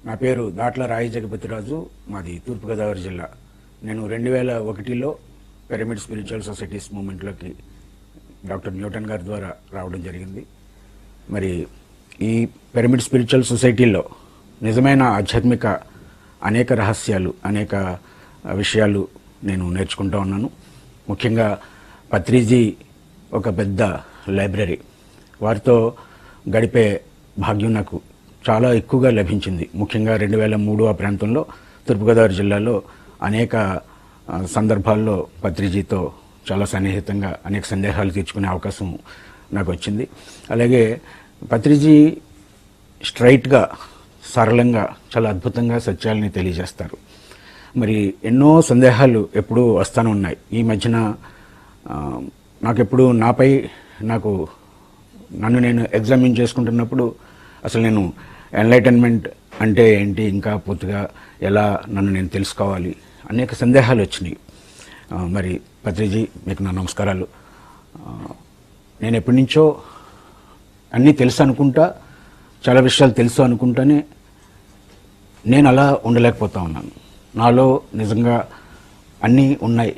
నా పేరు దాట్ల రాయి జగపతిరాజు. మాది తూర్పుగోదావరి జిల్లా. నేను 2001లో పిరమిడ్ స్పిరిచువల్ సొసైటీస్ మూమెంట్లోకి డాక్టర్ న్యూటన్ గారి ద్వారా రావడం జరిగింది. మరి ఈ పిరమిడ్ స్పిరిచువల్ సొసైటీలో నిజమైన ఆధ్యాత్మిక అనేక రహస్యాలు, అనేక విషయాలు నేను నేర్చుకుంటూ ఉన్నాను. ముఖ్యంగా పత్రిజీ ఒక పెద్ద లైబ్రరీ. వారితో గడిపే భాగ్యం నాకు చాలా ఎక్కువగా లభించింది. ముఖ్యంగా 2003 ఆ ప్రాంతంలో తూర్పుగోదావరి జిల్లాలో అనేక సందర్భాల్లో పత్రిజీతో చాలా సన్నిహితంగా అనేక సందేహాలు తీర్చుకునే అవకాశం నాకు వచ్చింది. అలాగే పత్రిజీ స్ట్రైట్గా, సరళంగా, చాలా అద్భుతంగా సత్యాలని తెలియజేస్తారు. మరి ఎన్నో సందేహాలు ఎప్పుడూ వస్తూనే ఉన్నాయి. ఈ మధ్యన నాకెప్పుడు నన్ను నేను ఎగ్జామిన్ చేసుకుంటున్నప్పుడు అసలు నేను ఎన్లైటన్మెంట్ అంటే ఏంటి, ఇంకా పూర్తిగా ఎలా నన్ను నేను తెలుసుకోవాలి, అనేక సందేహాలు వచ్చినాయి. మరి పత్రిజీ, మీకు నా నమస్కారాలు. నేను ఎప్పటి నుంచో అన్నీ తెలుసు అనుకుంటా, చాలా విషయాలు తెలుసు అనుకుంటానే నేను అలా ఉండలేకపోతా ఉన్నాను. నాలో నిజంగా అన్నీ ఉన్నాయి.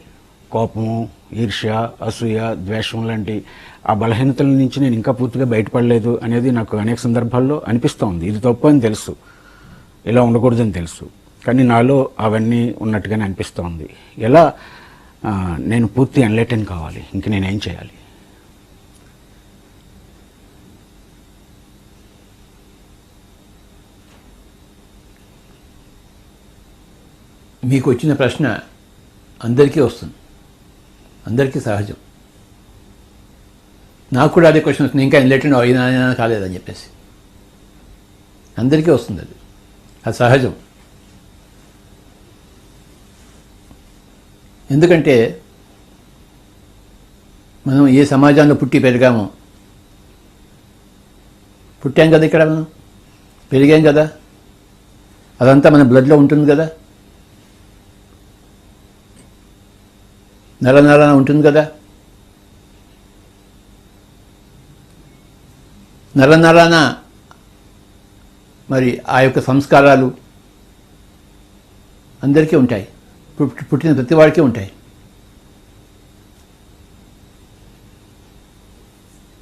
కోపము, ఈర్ష్య, అసూయ, ద్వేషం లాంటి ఆ బలహీనతల నుంచి నేను ఇంకా పూర్తిగా బయటపడలేదు అనేది నాకు అనేక సందర్భాల్లో అనిపిస్తూ ఉంది. ఇది తప్పు అని తెలుసు, ఇలా ఉండకూడదని తెలుసు, కానీ నాలో అవన్నీ ఉన్నట్టుగానే అనిపిస్తూ ఉంది. ఎలా నేను పూర్తి ఎన్లైటన్ కావాలి? ఇంక నేనేం చేయాలి? మీకు వచ్చిన ప్రశ్న అందరికీ వస్తుంది, అందరికీ సహజం. నాకు కూడా అదే క్వశ్చన్ వస్తుంది, ఇంకా ఎన్లైటెన్ అయినా కాలేదని చెప్పేసి. అందరికీ వస్తుంది, అది సహజం. ఎందుకంటే మనం ఏ సమాజంలో పుట్టి పెరిగామో, పుట్టాం కదా, ఇక్కడ మనం పెరిగాం కదా, అదంతా మన బ్లడ్లో ఉంటుంది కదా, నరనరాన ఉంటుంది కదా. నరనరాన మరి ఆ యొక్క సంస్కారాలు అందరికీ ఉంటాయి, పుట్టిన ప్రతి వాడికి ఉంటాయి.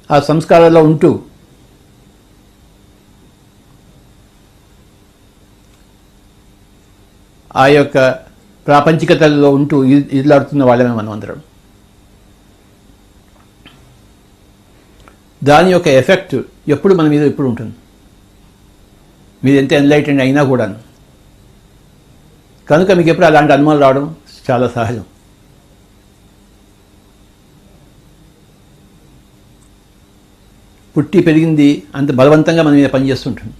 ఆ సంస్కారాల్లో ఉంటూ ఆ యొక్క ప్రాపంచికతల్లో ఉంటూ ఇదిలాడుతున్న వాళ్ళమే మనం అందరం. దాని యొక్క ఎఫెక్ట్ ఎప్పుడు మన మీద ఎప్పుడు ఉంటుంది. మీరు ఎంత ఎన్లైటెండ్ అయినా కూడా. కనుక మీకు ఎప్పుడు అలాంటి అనుమానాలు రావడం చాలా సహజం. పుట్టి పెరిగింది అంత బలవంతంగా మన మీద పనిచేస్తుంటుంది.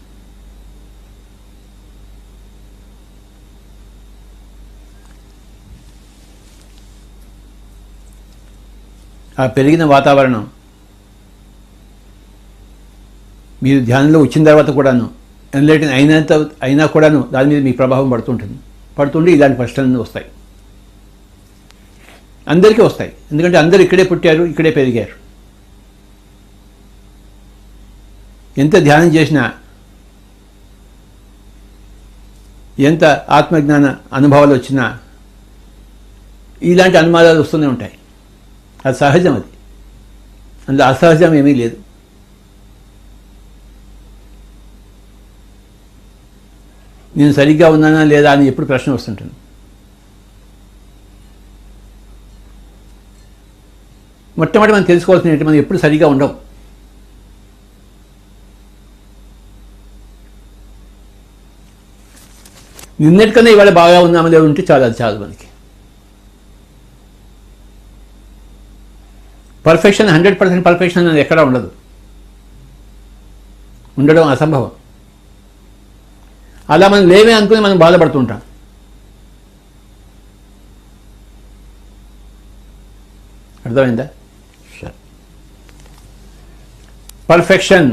ఆ పెరిగిన వాతావరణం మీరు ధ్యానంలో వచ్చిన తర్వాత కూడాను, ఎన్లైటెన్ అయినా కూడాను దాని మీద మీ ప్రభావం పడుతుంటే ఇలాంటి ప్రశ్నలు వస్తాయి. అందరికీ వస్తాయి, ఎందుకంటే అందరూ ఇక్కడే పుట్టారు, ఇక్కడే పెరిగారు. ఎంత ధ్యానం చేసినా, ఎంత ఆత్మజ్ఞాన అనుభవాలు వచ్చినా ఇలాంటి అనుమానాలు వస్తూనే ఉంటాయి. అది సహజం. అది అందులో అసహజం ఏమీ లేదు. నేను సరిగ్గా ఉన్నానా లేదా అని ఎప్పుడు ప్రశ్న వస్తుంటుంది. మొట్టమొదటి మనం తెలుసుకోవాల్సిన ఏంటి, మనం ఎప్పుడు సరిగ్గా ఉండవు. నిన్నటికన్నా ఇవాళ బాగా ఉన్నామో లేదో ఉంటే చాలా, అది చాలు మనకి. పర్ఫెక్షన్ 100% పర్ఫెక్షన్ అనేది ఎక్కడా ఉండదు, ఉండడం అసంభవం. అలా మనం లేమే అనుకుని మనం బాధపడుతుంటాం. అర్థమైందా? పర్ఫెక్షన్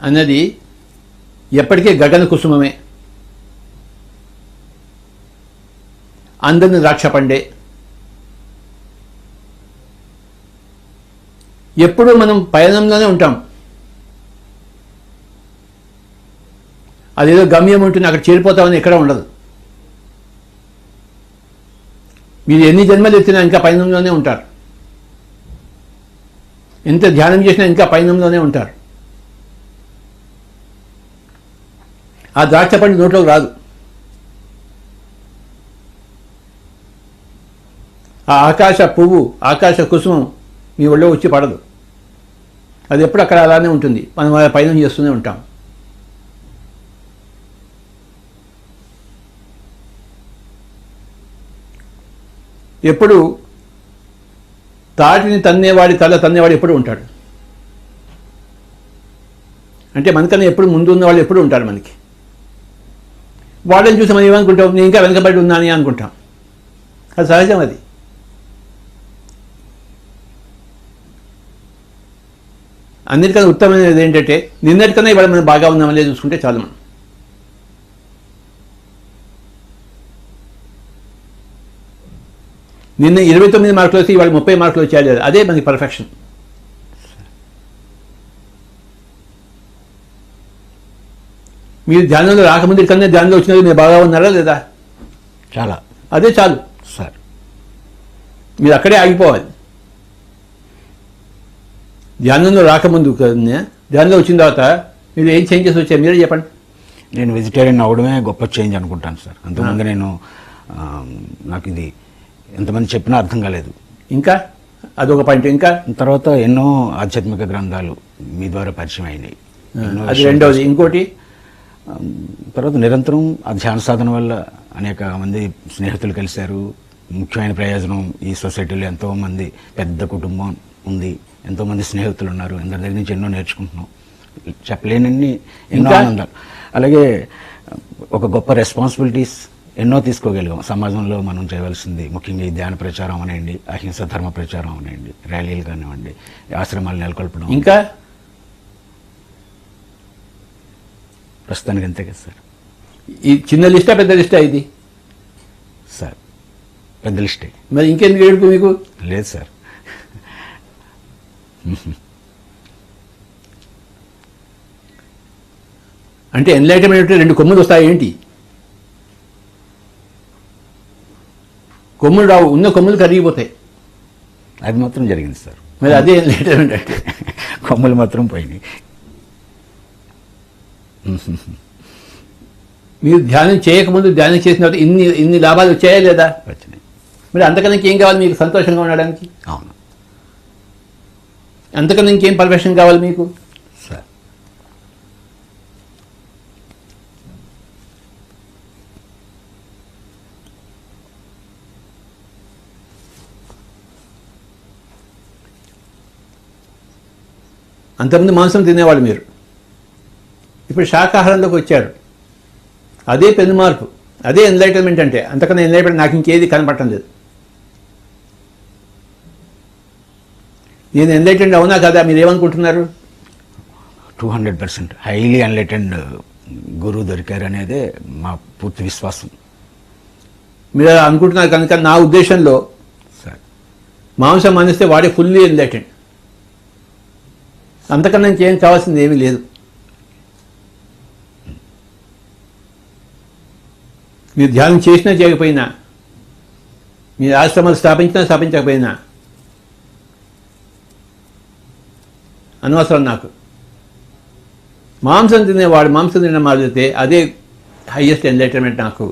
అనేది ఎప్పటికీ గగన కుసుమమే, అందరిని ద్రాక్ష పండే. ఎప్పుడూ మనం పయనంలోనే ఉంటాం. అదేదో గమ్యం ఉంటుంది, అక్కడ చేరిపోతామని ఎక్కడ ఉండదు. మీరు ఎన్ని జన్మలు ఎత్తినా ఇంకా పయనంలోనే ఉంటారు. ఎంత ధ్యానం చేసినా ఇంకా పయనంలోనే ఉంటారు. ఆ ద్రాక్ష పండు నోట్లోకి రాదు. ఆ ఆకాశ పువ్వు, ఆకాశ కుసుమం మీ ఒళ్ళో వచ్చి పడదు. అది ఎప్పుడు అక్కడ అలానే ఉంటుంది. మనం ఆ పయనం చేస్తూనే ఉంటాం. ఎప్పుడు తాటిని తన్నేవాడి తల తన్నేవాడు ఎప్పుడు ఉంటాడు. అంటే మనకన్నా ఎప్పుడు ముందు ఉన్న వాళ్ళు ఎప్పుడు ఉంటారు మనకి. వాళ్ళని చూసి మనం ఏమనుకుంటాం, నేను ఇంకా వెనకబడి ఉన్నాను అనుకుంటాం. అది సహజం. అది అన్నిటికన్నా ఉత్తమమైనది ఏంటంటే నిన్నటికన్నా ఇవాళ మనం బాగా ఉన్నామని చూసుకుంటే చాలు. మనం నిన్న 29 మార్కులు వచ్చి ఇవాళ 30 మార్కులు వచ్చాయి. అదే మనకి పర్ఫెక్షన్. మీరు ధ్యానంలో రాకముందు కన్నా ధ్యానంలో వచ్చినది మీరు బాగా ఉన్నారా లేదా? చాలా. అదే చాలు సార్. మీరు అక్కడే ఆగిపోవాలి. ధ్యానంలో రాకముందు కన్నా ధ్యానంలో వచ్చిన తర్వాత మీరు ఏం చేంజెస్ వచ్చాయి మీరే చెప్పండి. నేను వెజిటేరియన్ అవడమే గొప్ప చేంజ్ అనుకుంటాను సార్. అంతకుముందు నేను నాకు ఇది ఎంతమంది చెప్పినా అర్థం కాలేదు. ఇంకా అదొక పాయింట్. ఇంకా తర్వాత ఎన్నో ఆధ్యాత్మిక గ్రంథాలు మీ ద్వారా పరిచయం అయినాయి. అది రెండవది. ఇంకోటి తర్వాత నిరంతరం ఆ ధ్యాన సాధన వల్ల అనేక మంది స్నేహితులు కలిశారు. ముఖ్యమైన ప్రయోజనం, ఈ సొసైటీలో ఎంతోమంది పెద్ద కుటుంబం ఉంది, ఎంతోమంది స్నేహితులు ఉన్నారు, అందరి దగ్గర నుంచి ఎన్నో నేర్చుకుంటున్నాం. చెప్పలేనన్ని ఎన్నో ఆనందాలు. అలాగే ఒక గొప్ప రెస్పాన్సిబిలిటీస్ ఎన్నో తీసుకోగలిగాం. సమాజంలో మనం చేయవలసింది ముఖ్యంగా ఈ ధ్యాన ప్రచారం అనేయండి, అహింస ధర్మ ప్రచారం అనేయండి, ర్యాలీలు కానివ్వండి, ఆశ్రమాలు నెలకొల్పడం. ఇంకా ప్రస్తుతానికి అంతే కదా సార్. ఈ చిన్న లిస్టా పెద్ద లిస్టా ఇది? సార్ పెద్ద లిస్టే. మరి ఇంకెందుకు ఏడుపు మీకు? లేదు సార్. అంటే ఎన్లైట్మెంట్ 2 కొమ్ములు వస్తాయి ఏంటి? కొమ్ములు రావు, ఉన్న కొమ్ములు కరిగిపోతాయి. అది మాత్రం జరిగింది సార్. మరి అదే ఎన్లైట్మెంట్ అంటే. కొమ్ములు మాత్రం పోయినాయి. మీరు ధ్యానం చేయకముందు ధ్యానం చేసిన తర్వాత ఇన్ని లాభాలు వచ్చాయా లేదా? వచ్చినాయి. మరి అంతకన్నా ఇంకేం కావాలి మీకు సంతోషంగా ఉండడానికి? అవును అంతకన్నా ఇంకేం పర్ఫెక్షన్ కావాలి మీకు? సార్. అంతకుముందు మాంసం తినేవాళ్ళు మీరు, ఇప్పుడు శాకాహారంలోకి వచ్చారు. అదే పెను మార్పు, అదే ఎన్లైటన్మెంట్. అంటే అంతకన్నా ఎన్లైటన్మెంట్ నాకు ఇంకేది కనపడటం లేదు. నేను ఎన్లైటెండ్ అవునా కదా? మీరు ఏమనుకుంటున్నారు? 200% హైలీ ఎన్లైటెండ్ గురువు దొరికారు అనేదే మా పూర్తి విశ్వాసం. మీరు అలా అనుకుంటున్నారు కనుక నా ఉద్దేశంలో సార్ మాంసం మానేస్తే వాడే ఫుల్లీ ఎన్లైటెండ్. అంతకన్నా ఇంకేం కావాల్సింది ఏమీ లేదు. మీరు ధ్యానం చేసినా చేయకపోయినా, మీరు ఆశ్రమాలు స్థాపించినా స్థాపించకపోయినా అనవసరం నాకు. మాంసం తినేవాడు మాంసం తినడం మారితే అదే హైయెస్ట్ ఎన్లైటన్మెంట్ నాకు.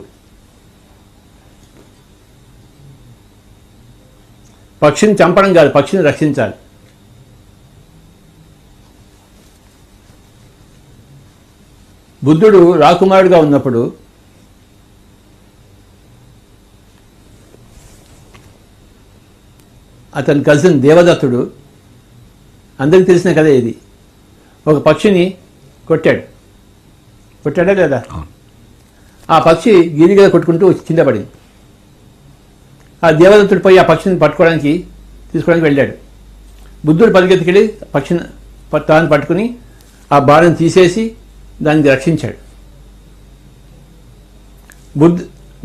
పక్షిని చంపడం కాదు, పక్షిని రక్షించాలి. బుద్ధుడు రాకుమారుడుగా ఉన్నప్పుడు అతని కజిన్ దేవదత్తుడు, అందరికీ తెలిసిన కదే ఇది, ఒక పక్షిని కొట్టాడా లేదా? ఆ పక్షి గిరిగిర కొట్టుకుంటూ వచ్చి కింద పడింది. ఆ దేవదత్తుడు పోయి ఆ పక్షిని తీసుకోవడానికి వెళ్ళాడు. బుద్ధుడు పరిగెత్తుకెళ్ళి పక్షిని తాను పట్టుకుని ఆ బాణం తీసేసి దాన్ని రక్షించాడు.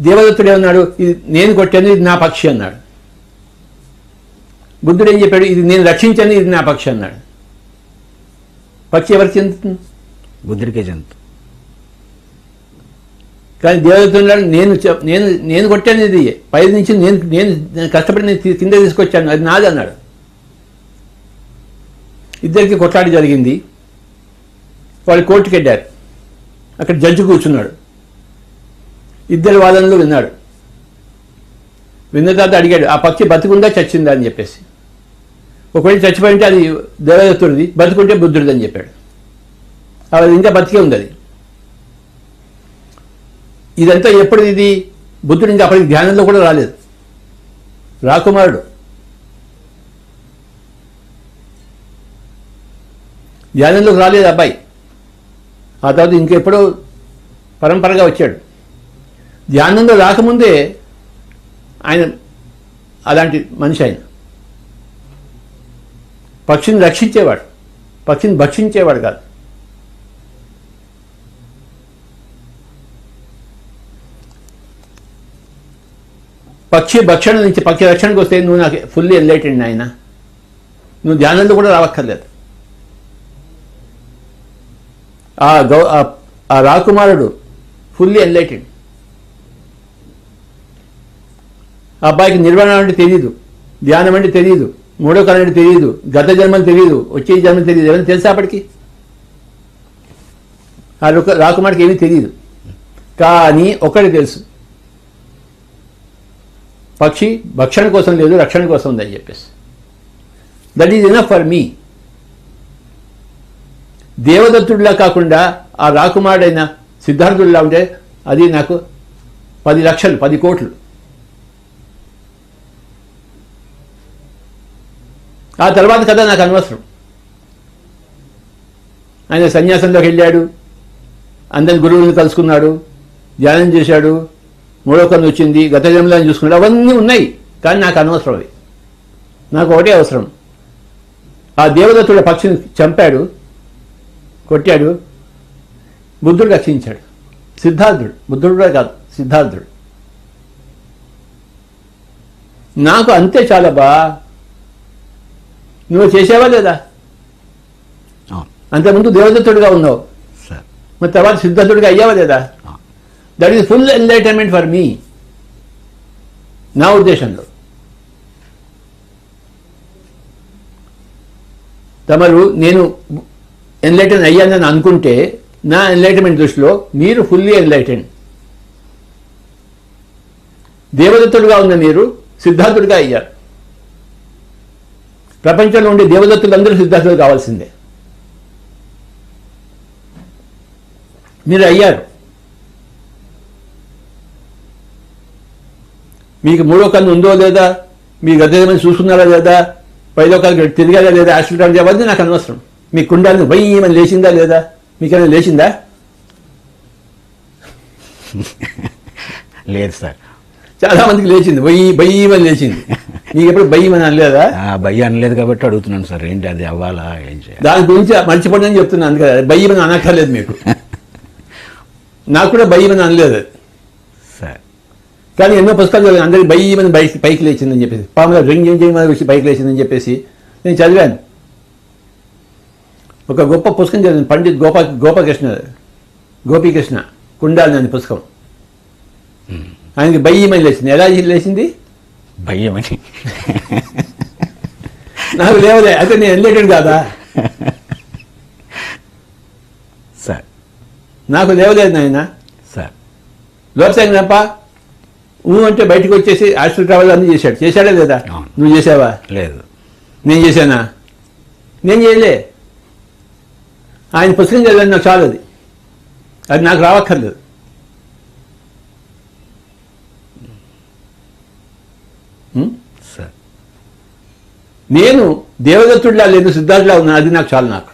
దేవదత్తుడు ఏమన్నాడు? ఇది నేను కొట్టాను, ఇది నా పక్షి అన్నాడు. బుద్ధుడు ఏం చెప్పాడు? ఇది నేను రక్షించాను, ఇది నా పక్షి అన్నాడు. పక్షి ఎవరికి చెందుతుంది? బుద్ధుడికే చెందుతుంది. కానీ దేవదత్తుడు నేను కొట్టాను, ఇది పై నుంచి నేను కష్టపడి కింద తీసుకొచ్చాను, అది నాది అన్నాడు. ఇద్దరికి కొట్లాట జరిగింది. వాళ్ళు కోర్టుకు వెళ్ళారు. అక్కడ జడ్జి కూర్చున్నాడు. ఇద్దరి వాదనలు విన్నాడు. విన్న తర్వాత అడిగాడు, ఆ పక్షి బతికుందా చచ్చిందా అని చెప్పేసి. ఒకవేళ చచ్చిపోయింటే అది దేవదత్తుడిది, బతుకుంటే బుద్ధుడిది అని చెప్పాడు. అది ఇంకా బతికే ఉంది. అది ఇదంతా ఎప్పుడు ఇది బుద్ధుడు ఇంకా అప్పటికి ధ్యానంలో కూడా రాలేదు. రాకుమారుడు ధ్యానంలోకి రాలేదు అబ్బాయి. ఆ తర్వాత ఇంకెప్పుడో పరంపరగా వచ్చాడు. ధ్యానంలో రాకముందే ఆయన అలాంటి మనిషి. ఆయన పక్షిని రక్షించేవాడు, పక్షిని భక్షించేవాడు కాదు. పక్షి భక్షణ నుంచి పక్షి రక్షణకు వస్తే నువ్వు నాకు ఫుల్లీ ఎన్లైటెడ్ ఆయన. నువ్వు ధ్యానంలో కూడా రావక్కర్లేదు. ఆ రాకుమారుడు ఫుల్లీ ఎన్లైటెడ్. ఆ అబ్బాయికి నిర్వాణం అంటే తెలియదు, ధ్యానం అంటే తెలియదు, మూడో కాలం అంటే తెలియదు, గత జన్మలు తెలియదు, వచ్చే జన్మలు తెలియదు. ఏమైనా తెలుసా అప్పటికి? ఆ రాకుమారుడికి ఏమీ తెలియదు. కానీ ఒక్కడికి తెలుసు, పక్షి భక్షణ కోసం లేదు, రక్షణ కోసం ఉందని చెప్పేసి. That is enough for me. దేవదత్తుడిలా కాకుండా ఆ రాకుమారుడైన సిద్ధార్థుడిలా ఉంటే అది నాకు 10 లక్షలు 10 కోట్లు. ఆ తర్వాత కదా నాకు అనవసరం. ఆయన సన్యాసంలోకి వెళ్ళాడు, అందరి గురువులను కలుసుకున్నాడు, ధ్యానం చేశాడు, మూడో కన్ను వచ్చింది, గత జన్మలను చూసుకున్నాడు. అవన్నీ ఉన్నాయి, కానీ నాకు అనవసరం. అవి నాకు ఒకటే అవసరం. ఆ దేవదత్తుడు పక్షిని చంపాడు, కొట్టాడు, బుద్ధుడు రక్షించాడు. సిద్ధార్థుడు, బుద్ధుడు కూడా కాదు, సిద్ధార్థుడు. నాకు అంతే చాలా బా. నువ్వు చేసావా లేదా? అంతకుముందు దేవదత్తుడిగా ఉన్నావు, మరి తర్వాత సిద్ధార్థుడిగా అయ్యావా లేదా? That is full enlightenment for me. నా ఉద్దేశంలో తమరు నేను ఎన్లైటన్ అయ్యానని అనుకుంటే నా ఎన్లైటన్మెంట్ దృష్టిలో మీరు ఫుల్లీ ఎన్లైటెన్. దేవదత్తుడుగా ఉన్న మీరు సిద్ధార్థుడిగా అయ్యారు. ప్రపంచంలో ఉండే దేవదత్తులందరూ సిద్ధార్థులు కావాల్సిందే. మీరు అయ్యారు. మీకు మూడో కన్ను ఉందో లేదా, మీ గద్దెమని చూసుకున్నారా లేదా, పైలో కన్ను తిరిగారా లేదా, ఆశ్రయం అవన్నీ నాకు అనవసరం. మీ కుండాలను భయమని లేచిందా లేదా? మీకేమైనా లేచిందా? లేదు సార్. చాలా మందికి లేచింది, భయమని లేచింది. మీకు ఎప్పుడు భయమని అనలేదా? భయం అనలేదు కాబట్టి అడుగుతున్నాను సార్. ఏంటి అది అవ్వాలా, ఏం చేయాలి? దాని గురించి మర్చిపోండి చెప్తున్నాను కదా. భయమని అనక్కర్లేదు మీకు. నాకు కూడా భయమని అనలేదు సార్. కానీ ఎన్నో పుస్తకాలు చదివాను, అందరికి భయమని పైకి లేచిందని చెప్పేసి, పాముగా రింగ్ వచ్చి పైకి లేచిందని చెప్పేసి నేను చదివాను. ఒక గొప్ప పుస్తకం చదివాను, పండిత్ గోపీకృష్ణ కుండాలి అనే పుస్తకం. ఆయనకి భయమని లేచింది. ఎలా లేచింది? భయమని. నాకు లేవలే, అయితే నేను ఎన్లైటెడ్ కాదా? సార్ నాకు లేవలేదు నాయన. సార్ లోపసాగి తప్ప అంటే బయటకు వచ్చేసి హాస్టల్ ట్రావెల్ అన్నీ చేశాడా లేదా? నువ్వు చేసావా? లేదు. నేను చేశానా? నేను చేయలే. ఆయన పుస్తకం చదివాను, నాకు చాలు. అది నాకు రావక్కర్లేదు. సార్ నేను దేవదత్తుడిలా లేదు, సిద్ధార్థులా ఉన్నా, అది నాకు చాలు. నాకు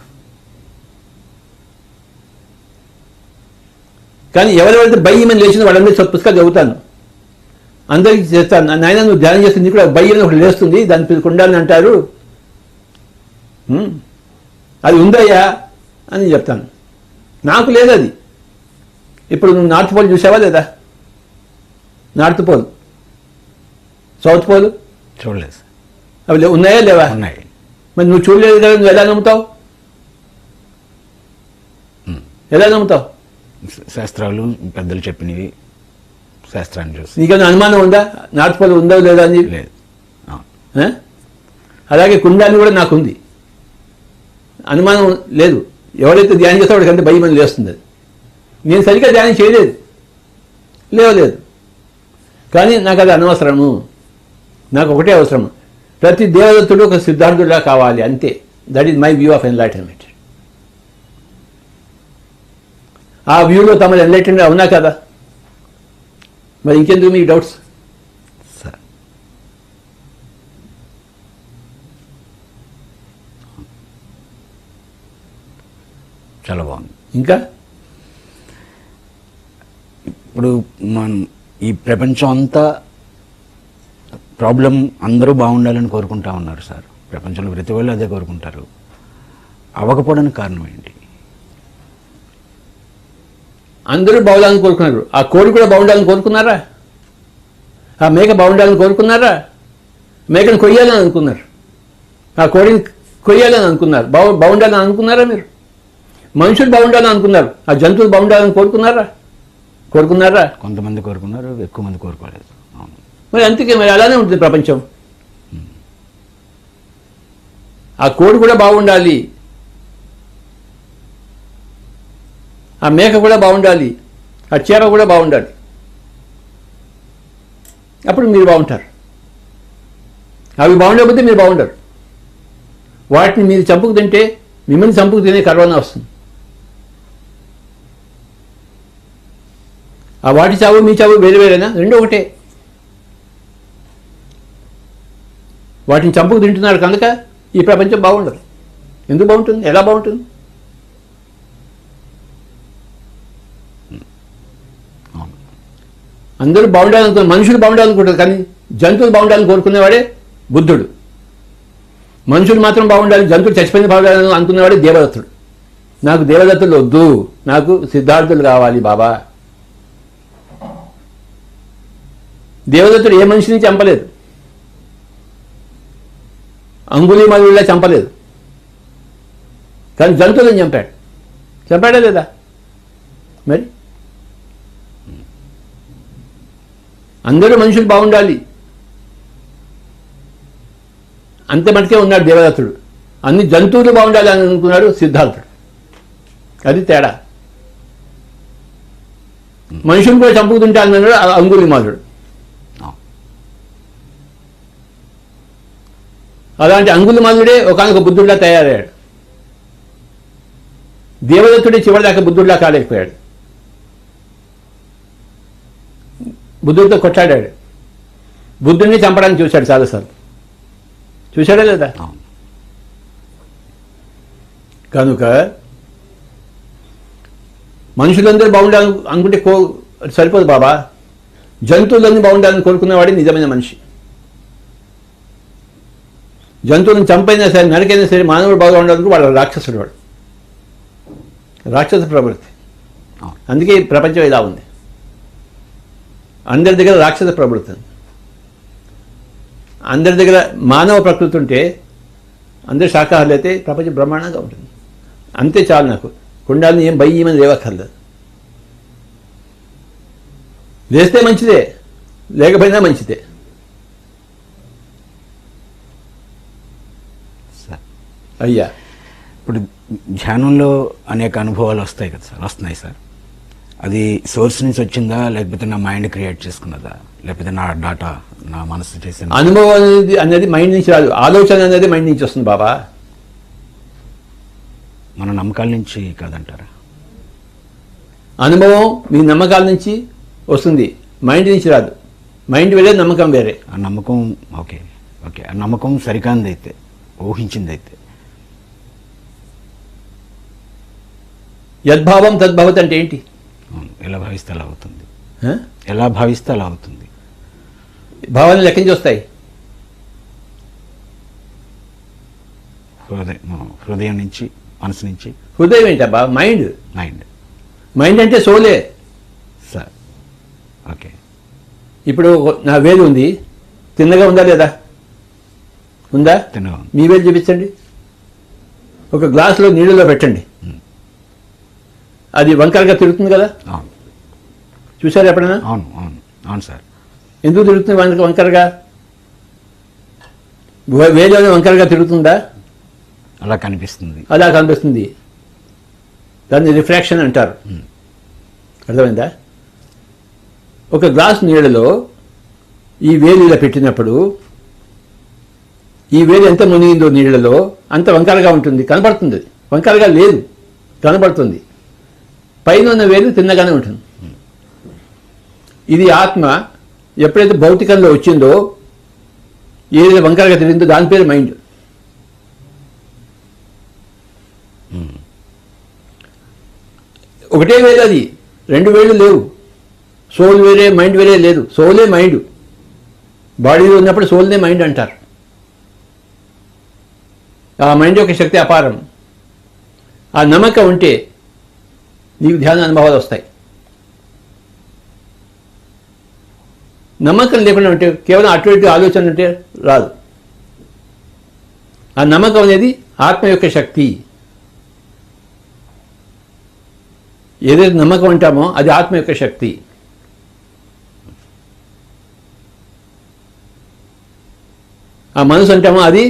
కానీ ఎవరెవరైతే భయమని లేచిన వాళ్ళందరూ పుస్తకాలు చదువుతాను, అందరికీ చేస్తాను. నాయన నువ్వు ధ్యానం చేస్తే నీకు కూడా భయం ఒకటి లేస్తుంది, దాని పేరు కుండాలని అంటారు, అది ఉందయ్యా అని చెప్తాను. నాకు లేదు అది. ఇప్పుడు నువ్వు నార్త్ పోల్ చూసావా లేదా? నార్త్ పోల్, సౌత్ పోల్ చూడలేదు. అవి ఉన్నాయా లేవా? ఉన్నాయి. మరి నువ్వు చూడలేదు కదా, నువ్వు ఎలా నమ్ముతావు? ఎలా నమ్ముతావు? శాస్త్రాలు పెద్దలు చెప్పినవి శాస్త్రాన్ని చూసి నీకేమైనా అనుమానం ఉందా నార్త్ పోల్ ఉందో లేదా అని? లేదు. అవును. ఆ? అలాగే కుండాని కూడా నాకుంది, అనుమానం లేదు. ఎవరైతే ధ్యానం చేస్తే వాడికి అంతే భయం అని లేస్తుంది. అది నేను సరిగ్గా ధ్యానం చేయలేదు, లేదు. కానీ నాకు అది అనవసరము. నాకు ఒకటే అవసరము, ప్రతి దేవదత్తుడు ఒక సిద్ధార్థుడిలా కావాలి, అంతే. That is my view of enlightenment. ఆ వ్యూలో తమరు ఎన్లైటన్మెంట్ అవునా కదా? మరి ఇంకెందుకు మీకు డౌట్స్? సార్ చాలా బాగుంది. ఇంకా ఇప్పుడు మనం ఈ ప్రపంచం అంతా ప్రాబ్లం అందరూ బాగుండాలని కోరుకుంటా ఉన్నారు సార్. ప్రపంచంలో ప్రతి వాళ్ళు అదే కోరుకుంటారు. అవ్వకపోవడానికి కారణం ఏంటి? అందరూ బాగుండాలని కోరుకున్నారు. ఆ కోడి కూడా బాగుండాలని కోరుకున్నారా? ఆ మేక బాగుండాలని కోరుకున్నారా? మేకను కొయ్యాలని అనుకున్నారు, ఆ కోడిని కొయ్యాలని అనుకున్నారు. బాగుండాలని అనుకున్నారా మీరు? మనుషులు బాగుండాలని అనుకున్నారు, ఆ జంతువులు బాగుండాలని కోరుకున్నారా? కొంతమంది కోరుకున్నారు, ఎక్కువ మంది కోరుకోలేదు. అవును. మరి అందుకే మరి అలానే ఉంటుంది ప్రపంచం. ఆ కోడి కూడా బాగుండాలి, ఆ మేక కూడా బాగుండాలి, ఆ చీర కూడా బాగుండాలి. అప్పుడు మీరు బాగుంటారు. అవి బాగుండకపోతే మీరు బాగుండరు. వాటిని మీరు చంపుకు తింటే మిమ్మల్ని చంపుకు తినే కరోనా వస్తుంది. ఆ వాటి చావు మీ చావు వేరు వేరేనా? రెండు ఒకటే. వాటిని చంపుకు తింటున్నారు కనుక ఈ ప్రపంచం బాగుండదు. ఎందుకు బాగుంటుంది? ఎలా బాగుంటుంది? అందరూ బాగుండాలనుకున్నారు, మనుషులు బాగుండాలనుకుంటారు, కానీ జంతువులు బాగుండాలని కోరుకునేవాడే బుద్ధుడు. మనుషులు మాత్రం బాగుండాలి, జంతువులు చచ్చిపోయిన బాగుండాలని అనుకునేవాడే దేవదత్తుడు. నాకు దేవదత్తులు వద్దు, నాకు సిద్ధార్థులు కావాలి బాబా. దేవదత్తుడు ఏ మనిషిని చంపలేదు, అంగుళీమాలులా చంపలేదు, కానీ జంతువులను చంపాడా లేదా? మరి అందరూ మనుషులు బాగుండాలి అంతే మటుకే ఉన్నాడు దేవదత్తుడు. అన్ని జంతువులు బాగుండాలి అని అనుకున్నాడు సిద్ధార్థుడు. అది తేడా. మనుషులు కూడా చంపుకుంటుంటే అన్నాడు అంగుళీమాలుడు. అలాంటి అంగుళీమాలుడే ఒకనొక బుద్ధుడిలా తయారయ్యాడు. దేవదత్తుడే చివరిదాకా బుద్ధుడిలా కాలేకపోయాడు. బుద్ధుడితో కొట్లాడాడు, బుద్ధుడిని చంపడానికి చూశాడు చాలాసార్లు. చూశాడా లేదా? కనుక మనుషులందరూ బాగుండాలని అనుకుంటే సరిపోదు బాబా. జంతువులన్నీ బాగుండాలని కోరుకునేవాడే నిజమైన మనిషి. జంతువులను చంపైనా సరే, నరికైనా సరే, మానవుడు బాగా ఉండాలని వాడు రాక్షసుడు. వాడు రాక్షస ప్రవృత్తి. అందుకే ఈ ప్రపంచం ఇలా ఉంది. అందరి దగ్గర రాక్షస ప్రవృత్తి, అందరి దగ్గర మానవ ప్రకృతి ఉంటే, అందరు శాకాహారులు అయితే ప్రపంచం బ్రహ్మాండంగా ఉంటుంది. అంతే చాలు. నాకు కుండాలని ఏం భయ్యమని లేవక్కర్లేదు. లేస్తే మంచిదే, లేకపోయినా మంచిదే. అయ్యా, ఇప్పుడు ధ్యానంలో అనేక అనుభవాలు వస్తాయి కదా సార్, వస్తున్నాయి సార్. అది సోర్స్ నుంచి వచ్చిందా, లేకపోతే నా మైండ్ క్రియేట్ చేసుకున్నదా, లేకపోతే నా డాటా, నా మనసు చేసిన అనుభవం అనేది మైండ్ నుంచి రాదు. ఆలోచన అనేది మైండ్ నుంచి వస్తుంది బాబా. మన నమ్మకాల నుంచి కాదంటారా? అనుభవం మీ నమ్మకాల నుంచి వస్తుంది, మైండ్ నుంచి రాదు. మైండ్ వేరే, నమ్మకం వేరే. ఆ నమ్మకం ఓకే, ఆ నమ్మకం సరికాందైతే, ఊహించిందైతే. యద్భావం తద్భవత్ అంటే ఏంటి? ఎలా భావిస్తే అలా అవుతుంది, ఆ? ఎలా భావిస్తే అలా అవుతుంది. భావాలు ఎక్కడి నుంచి వస్తాయి? హృదయం నుంచి, మనసు నుంచి. హృదయం ఏంటబ్బా? మైండ్. మైండ్. మైండ్ అంటే సోలే సార్. ఓకే. ఇప్పుడు నా వేలు ఉంది, తిన్నగా ఉందా లేదా? ఉందా? తిన్నగా. మీ వేలు చూపించండి. ఒక గ్లాసులో నీళ్ళలో పెట్టండి. అది వంకరగా తిరుగుతుంది కదా, అవును చూసారు ఎప్పుడైనా? అవును అవును అవును సార్. ఎందుకు తిరుగుతుంది వంకరగా? వేలు వంకరగా తిరుగుతుందా? అలా కనిపిస్తుంది. అలా కనిపిస్తుంది. దాన్ని రిఫ్రాక్షన్ అంటారు. అర్థమైందా? ఒక గ్లాస్ నీళ్ళలో ఈ వేలు ఇలా పెట్టినప్పుడు ఈ వేలు ఎంత మునిగిందో నీళ్ళలో అంత వంకరగా ఉంటుంది, కనబడుతుంది. వంకరగా లేదు, కనబడుతుంది. పైన ఉన్న వేలు తిన్నగానే ఉంటుంది. ఇది ఆత్మ ఎప్పుడైతే భౌతికంలో వచ్చిందో ఏదైతే వంకరగా తిరిగిందో దాని పేరు మైండ్. ఒకటే వేలు, అది 2 వేళ్ళు లేవు. సోల్ వేరే మైండ్ వేరే లేదు. సోలే మైండ్. బాడీలో ఉన్నప్పుడు సోల్నే మైండ్ అంటారు. ఆ మైండ్ యొక్క శక్తి అపారం. ఆ నమ్మకం ఉంటే నీకు ధ్యాన అనుభవాలు వస్తాయి. నమ్మకం లేకుండా ఉంటే కేవలం అటు ఇటు ఆలోచన ఉంటే రాదు. ఆ నమ్మకం అనేది ఆత్మ యొక్క శక్తి. ఏదైతే నమ్మకం అంటామో అది ఆత్మ యొక్క శక్తి. ఆ మనసు అంటామో అది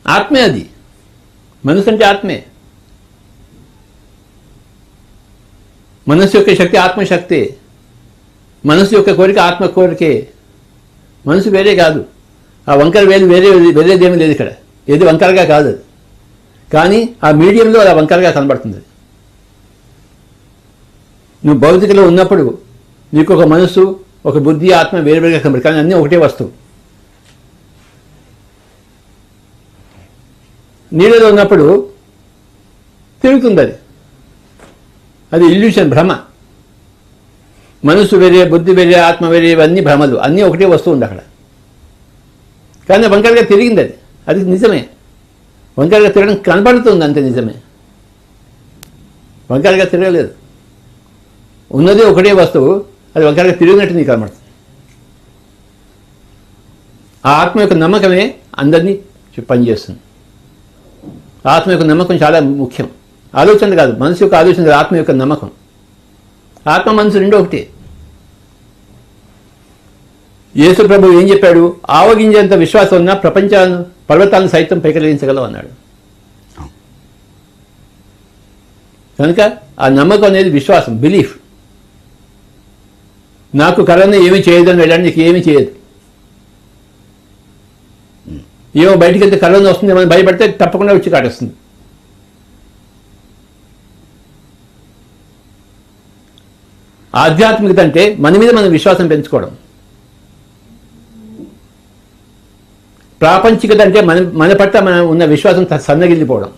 ఆత్మే. అది మనసు అంటే ఆత్మే. మనసు యొక్క శక్తి ఆత్మశక్తే. మనసు యొక్క కోరిక ఆత్మ కోరికే. మనసు వేరే కాదు. ఆ వంకర వేలు వేరేదేమీ లేదు ఇక్కడ. ఏది వంకరగా కాదు అది. కానీ ఆ మీడియంలో అలా వంకరగా కనబడుతుంది. నువ్వు భౌతికలో ఉన్నప్పుడు నీకు ఒక మనసు, ఒక బుద్ధి, ఆత్మ వేరువేరుగా కనబడుతుంది. కానీ అన్నీ ఒకటే వస్తువు. నీళ్ళలో ఉన్నప్పుడు తిరుగుతుంది అది. అది ఇల్యూషన్, భ్రమ. మనసు వేరే, బుద్ధి వేరే, ఆత్మ వేరే, ఇవన్నీ భ్రమలు. అన్నీ ఒకటే వస్తువు ఉంది అక్కడ. కానీ వంకరగా తిరిగింది అది. అది నిజమే. వంకరగా తిరగడం కనబడుతుంది, అంతే నిజమే. వంకరగా తిరగలేదు. ఉన్నది ఒకటే వస్తువు, అది వంకరగా తిరిగినట్టు నీకు కనబడుతుంది. ఆ ఆత్మ యొక్క నమ్మకమే అందరినీ పనిచేస్తుంది. ఆత్మ యొక్క నమ్మకం చాలా ముఖ్యం. ఆలోచన కాదు, మనసు యొక్క ఆలోచన కాదు, ఆత్మ యొక్క నమ్మకం. ఆత్మ మనసు రెండో ఒకటే. యేసు ప్రభు ఏం చెప్పాడు? ఆవగించేంత విశ్వాసం ఉన్నా ప్రపంచాలను, పర్వతాలను సైతం పైకలించగలవు అన్నాడు. కనుక ఆ నమ్మకం అనేది విశ్వాసం, బిలీఫ్. నాకు కరోనా ఏమీ చేయదని వెళ్ళాడు, నీకు ఏమీ చేయదు. ఏమో బయటికి వెళ్తే కరోనా వస్తుంది ఏమని భయపడితే తప్పకుండా వచ్చి కాటేస్తుంది. ఆధ్యాత్మికత అంటే మన మీద మనం విశ్వాసం పెంచుకోవడం. ప్రాపంచికత అంటే మన పట్ల మనం ఉన్న విశ్వాసం సన్నగిల్లిపోవడం.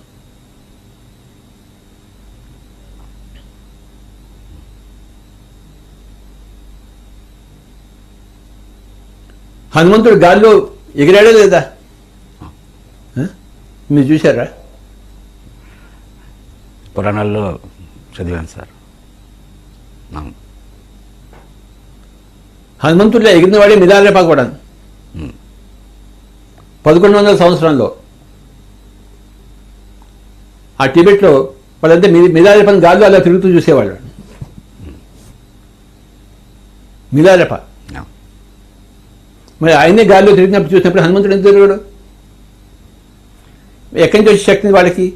హనుమంతుడు గాల్లో ఎగిరాడే లేదా? మీరు చూశారా? పురాణాల్లో చదివాను సార్. హనుమంతుడిలో ఎగిరిన వాడే మిదారేపా కూడా 1100 సంవత్సరంలో ఆ టిబెట్లో వాళ్ళంతా మిదారేపని గాల్లో అలా తిరుగుతూ చూసేవాళ్ళు. మిదారేప మరి ఆయనే గాల్లో తిరిగినప్పుడు చూసినప్పుడు హనుమంతుడు ఎంత తిరిగాడు? ఎక్కడి నుంచి వచ్చే శక్తి వాళ్ళకి?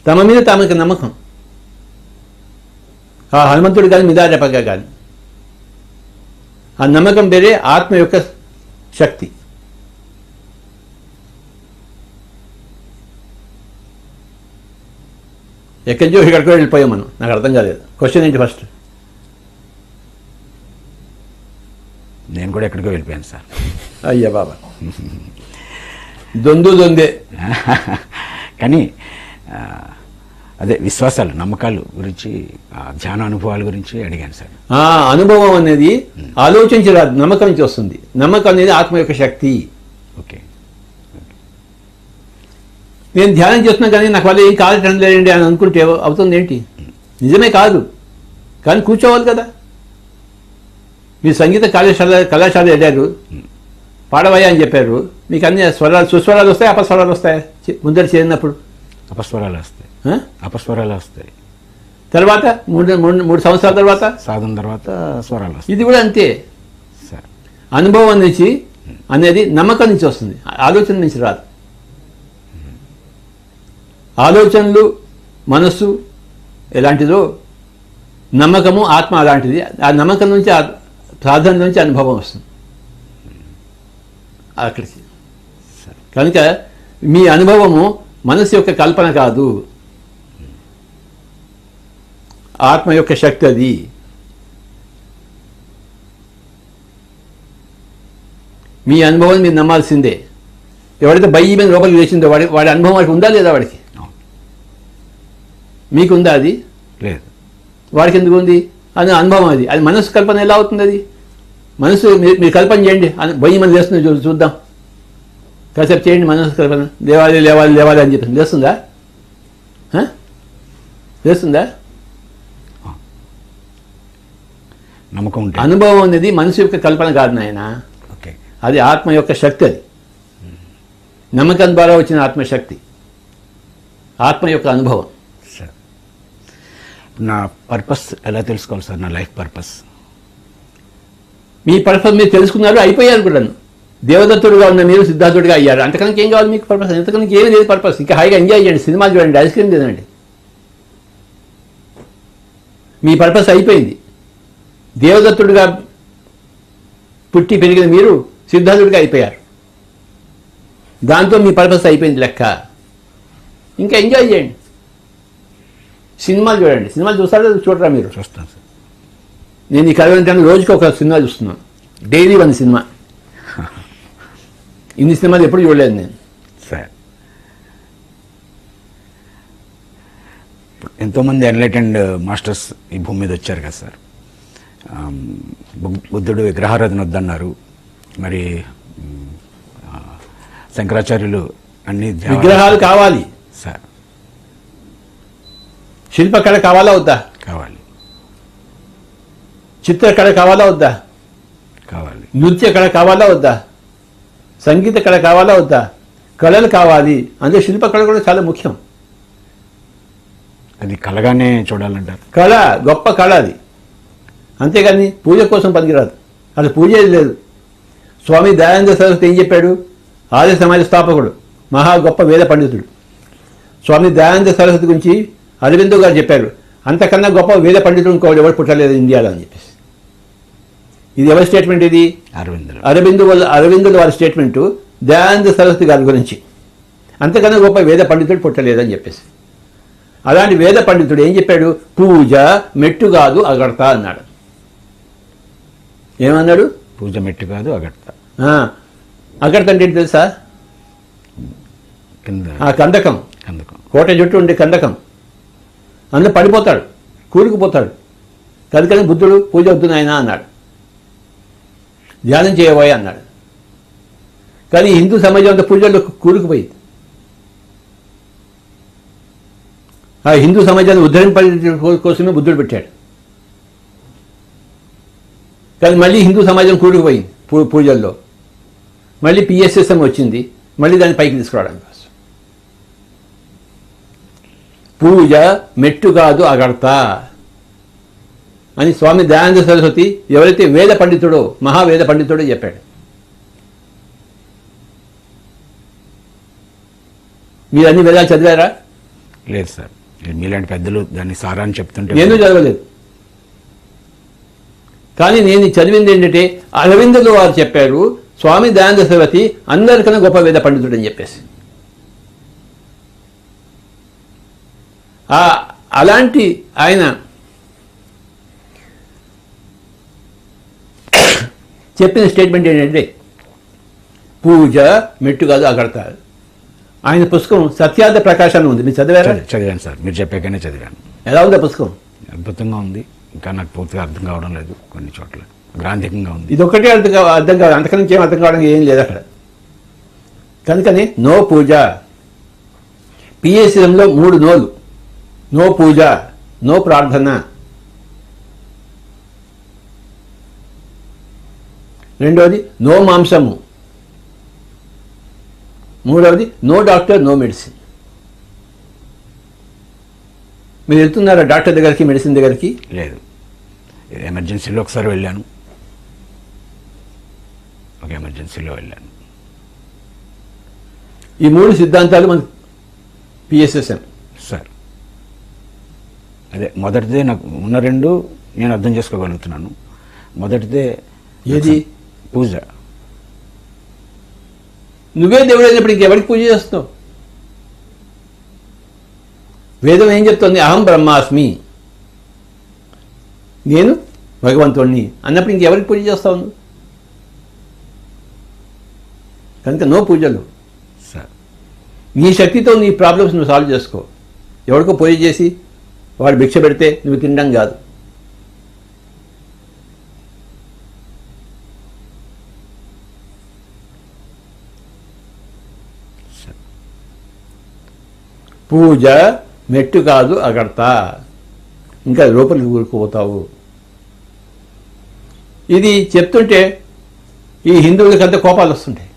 తమ మీద తమకి నమ్మకం. ఆ హనుమంతుడు కానీ మిదారేపగా కానీ ఆ నమ్మకం వేరే, ఆత్మ యొక్క శక్తి. ఎక్కడి నుంచి ఇక్కడికి వెళ్ళిపోయాం మనం. నాకు అర్థం కాలేదు. క్వశ్చన్ ఏంటి ఫస్ట్? నేను కూడా ఎక్కడికో వెళ్ళిపోయాను సార్. అయ్యా బాబా, దొందే. కానీ అదే విశ్వాసాలు, నమ్మకాలు గురించి, ధ్యాన అనుభవాల గురించి అడిగాను సార్. ఆ అనుభవం అనేది ఆలోచించి రాదు, నమ్మకం నుంచి వస్తుంది. నమ్మకం అనేది ఆత్మ యొక్క శక్తి. ఓకే. నేను ధ్యానం చేస్తున్నా కానీ నాకు వాళ్ళు ఏం కాదు లేదండి అని అనుకుంటే అవుతుంది ఏంటి? నిజమే కాదు, కానీ కూర్చోవాలి కదా. మీరు సంగీత కళాశాల వెళ్ళారు, పాడవయ్యా అని చెప్పారు. మీకు అన్ని స్వరాలు, సుస్వరాలు వస్తాయి, అపస్వరాలు వస్తాయి ముందర చేరినప్పుడు? అపస్వరాలు వస్తాయి. ఆ? అపస్వరాలు వస్తాయి. తర్వాత మూడు సంవత్సరాల తర్వాత సాధన తర్వాత స్వరాలు వస్తాయి. ఇది కూడా అంతే. సార్ అనుభవం నుంచి అనేది నమ్మకం నుంచి వస్తుంది, ఆలోచన నుంచి రాదు. ఆలోచనలు మనస్సు ఎలాంటిదో నమ్మకము ఆత్మ అలాంటిది. ఆ నమ్మకం నుంచి సాధన నుంచి అనుభవం వస్తుంది అక్కడికి. కనుక మీ అనుభవము మనసు యొక్క కల్పన కాదు, ఆత్మ యొక్క శక్తి అది. మీ అనుభవం మీరు నమ్మాల్సిందే. ఎవరైతే బయ్యి మీద లోపలికి వేసిందో వాడి అనుభవం వాడికి ఉందా లేదా? వాడికి మీకుందా? అది లేదు. వాడికి ఎందుకు ఉంది? అది అనుభవం. అది మనసు కల్పన ఎలా అవుతుంది? అది మనసు మీరు కల్పన చేయండి. బయ్యి మీద వేస్తుంది చూద్దాం. కాసేపు చేయండి మనసు కల్పన. లేవాలి లేవాలి లేవాలి అని చెప్పి లేస్తుందా? లేస్తుందా? నమ్మకం ఉంటే. అనుభవం అనేది మనసు యొక్క కల్పన కాదు నాయన, ఓకే, అది ఆత్మ యొక్క శక్తి. అది నమ్మకం ద్వారా వచ్చిన ఆత్మశక్తి, ఆత్మ యొక్క అనుభవం. సార్ నా పర్పస్ ఎలా తెలుసుకోవాలి సార్? నా లైఫ్ పర్పస్. మీ పర్పస్ మీరు తెలుసుకున్నారు, అయిపోయారు కూడా. దేవదత్తుడుగా ఉన్న మీరు సిద్ధార్థుడిగా అయ్యారు. అంతకన్నా ఏం కావాలి మీకు పర్పస్? అంతకన్నా ఏమీ లేదు పర్పస్. ఇంకా హాయిగా ఎంజాయ్ చేయండి, సినిమాలు చూడండి, ఐస్ క్రీమ్ తినండి. మీ పర్పస్ అయిపోయింది. దేవదత్తుడిగా పుట్టి పెరిగిన మీరు సిద్ధార్థుడిగా అయిపోయారు. దాంతో మీ పర్పస్ అయిపోయింది లెక్క. ఇంకా ఎంజాయ్ చేయండి, సినిమాలు చూడండి. సినిమాలు చూస్తారా చూడరా మీరు? చూస్తాను సార్. నేను ఈ కలవడానికి రోజుకి ఒక సినిమా చూస్తున్నాను, డైలీ 1 సినిమా. ఇన్ని సినిమాలు ఎప్పుడు చూడలేదు నేను. సార్ ఎంతోమంది ఎన్లైటెండ్ మాస్టర్స్ ఈ భూమి మీద వచ్చారు కదా సార్. బుద్ధుడు విగ్రహారాధన వద్దన్నారు, మరి శంకరాచార్యులు అన్ని విగ్రహాలు కావాలి సార్. శిల్పకళ కావాలా వద్దా? కావాలి. చిత్రకళ కావాలా వద్దా? కావాలి. నృత్య కళ కావాలా వద్దా? సంగీత కళ కావాలా వద్దా? కళలు కావాలి. అందుకే శిల్పకళ కూడా చాలా ముఖ్యం. అది కళగానే చూడాలంటారు. కళ గొప్ప కళ అది, అంతేగాని పూజ కోసం పనికిరాదు. అది పూజ లేదు. స్వామి దయానంద సరస్వతి ఏం చెప్పాడు? ఆర్య సమాజ స్థాపకుడు, మహా గొప్ప వేద పండితుడు. స్వామి దయానంద సరస్వతి గురించి అరవిందో గారు చెప్పారు, అంతకన్నా గొప్ప వేద పండితుడు ఇంకోటి ఎవరు పుట్టలేదు ఇండియాలో అని చెప్పేసి. ఇది ఎవరి స్టేట్మెంట్? ఇది అరవిందుల వారి స్టేట్మెంటు దయానంద సరస్వతి గారి గురించి. అంతకన్నా గొప్ప వేద పండితుడు పుట్టలేదని చెప్పేసి. అలాంటి వేద పండితుడు ఏం చెప్పాడు? పూజ మెట్టు కాదు అగడతా అన్నాడు. ఏమన్నాడు? పూజ మెట్టు కాదు అగడతా. అగడత అంటే ఏంటి తెలుసా? కింద కందకం, కోట చుట్టూ ఉండే కందకం. అందులో పడిపోతాడు, కూరుకుపోతాడు. కనుకని బుద్ధుడు పూజ వద్దు నాయనా అన్నాడు, ధ్యానం చేయబోయే అన్నాడు. కానీ హిందూ సమాజం అంతా పూజల్లో కూరుకుపోయింది. ఆ హిందూ సమాజాన్ని ఉద్ధరింప కోసమే బుద్ధుడు పెట్టాడు. కానీ మళ్ళీ హిందూ సమాజం కూరుకుపోయింది పూజల్లో. మళ్ళీ పిఎస్ఎస్ఎం వచ్చింది, మళ్ళీ దాన్ని పైకి తీసుకురావడానికి కోసం. పూజ మెట్టు కాదు అగడతా అని స్వామి దయానంద సరస్వతి ఎవరైతే వేద పండితుడో, మహావేద పండితుడో చెప్పాడు. మీరు అన్ని వేదాలు చదివారా? లేదు సార్. మీలాంటి పెద్దలు దాన్ని సారాన్ని చెప్తుంటే నేను చదవలేదు. కానీ నేను చదివింది ఏంటంటే అరవిందులు వారు చెప్పారు, స్వామి దయానంద సరస్వతి అందరికన్నా గొప్ప వేద పండితుడు అని చెప్పేసి. అలాంటి ఆయన చెప్పిన స్టేట్మెంట్ ఏంటంటే పూజ మెట్టు కాదు అగడతారు. ఆయన పుస్తకం సత్యార్థ ప్రకాశాన్ని ఉంది, మీరు చదివారా? చదివాను సార్, మీరు చెప్పాకనే చదివాను. ఎలా ఉంది ఆ పుస్తకం? అద్భుతంగా ఉంది. ఇంకా నాకు పూర్తిగా అర్థం కావడం లేదు, కొన్ని చోట్ల గ్రాంధికంగా ఉంది. ఇది ఒక్కటే అర్థం కాదు, అంతకన్నా ఏం అర్థం కావడం ఏం లేదు అక్కడ. కనుకని నో పూజ. పిఎస్ఎంలో 3 నోలు: నో పూజ, నో ప్రార్థన, రెండవది నో మాంసము, మూడవది నో డాక్టర్ నో మెడిసిన్. మీరు వెళ్తున్నారా డాక్టర్ దగ్గరికి, మెడిసిన్ దగ్గరికి? లేదు, ఎమర్జెన్సీలో ఒకసారి వెళ్ళాను, ఒక ఎమర్జెన్సీలో వెళ్ళాను. ఈ 3 సిద్ధాంతాలు మన పిఎస్ఎస్ఎం. సార్ అదే మొదటిదే నాకు ఉన్న 2 నేను అర్థం చేసుకోగలుగుతున్నాను. మొదటిదే ఏది? పూజ. నువ్వే దేవుడు అయినప్పుడు ఇంకెవరికి పూజ చేస్తున్నావు? వేదం ఏం చెప్తోంది? అహం బ్రహ్మాస్మి, నేను భగవంతుణ్ణి అన్నప్పుడు ఇంకెవరికి పూజ చేస్తావు నువ్వు? కనుక నో పూజలు. సార్ నీ శక్తితో నీ ప్రాబ్లమ్స్ నువ్వు సాల్వ్ చేసుకో. ఎవరికో పూజ చేసి వాడు భిక్ష పెడితే నువ్వు తినడం కాదు. పూజ మెట్టు కాదు అగడతా, ఇంకా లోపలికి ఊరుకుపోతావు. ఇది చెప్తుంటే ఈ హిందువులకి అంత కోపాలు వస్తుంటాయి.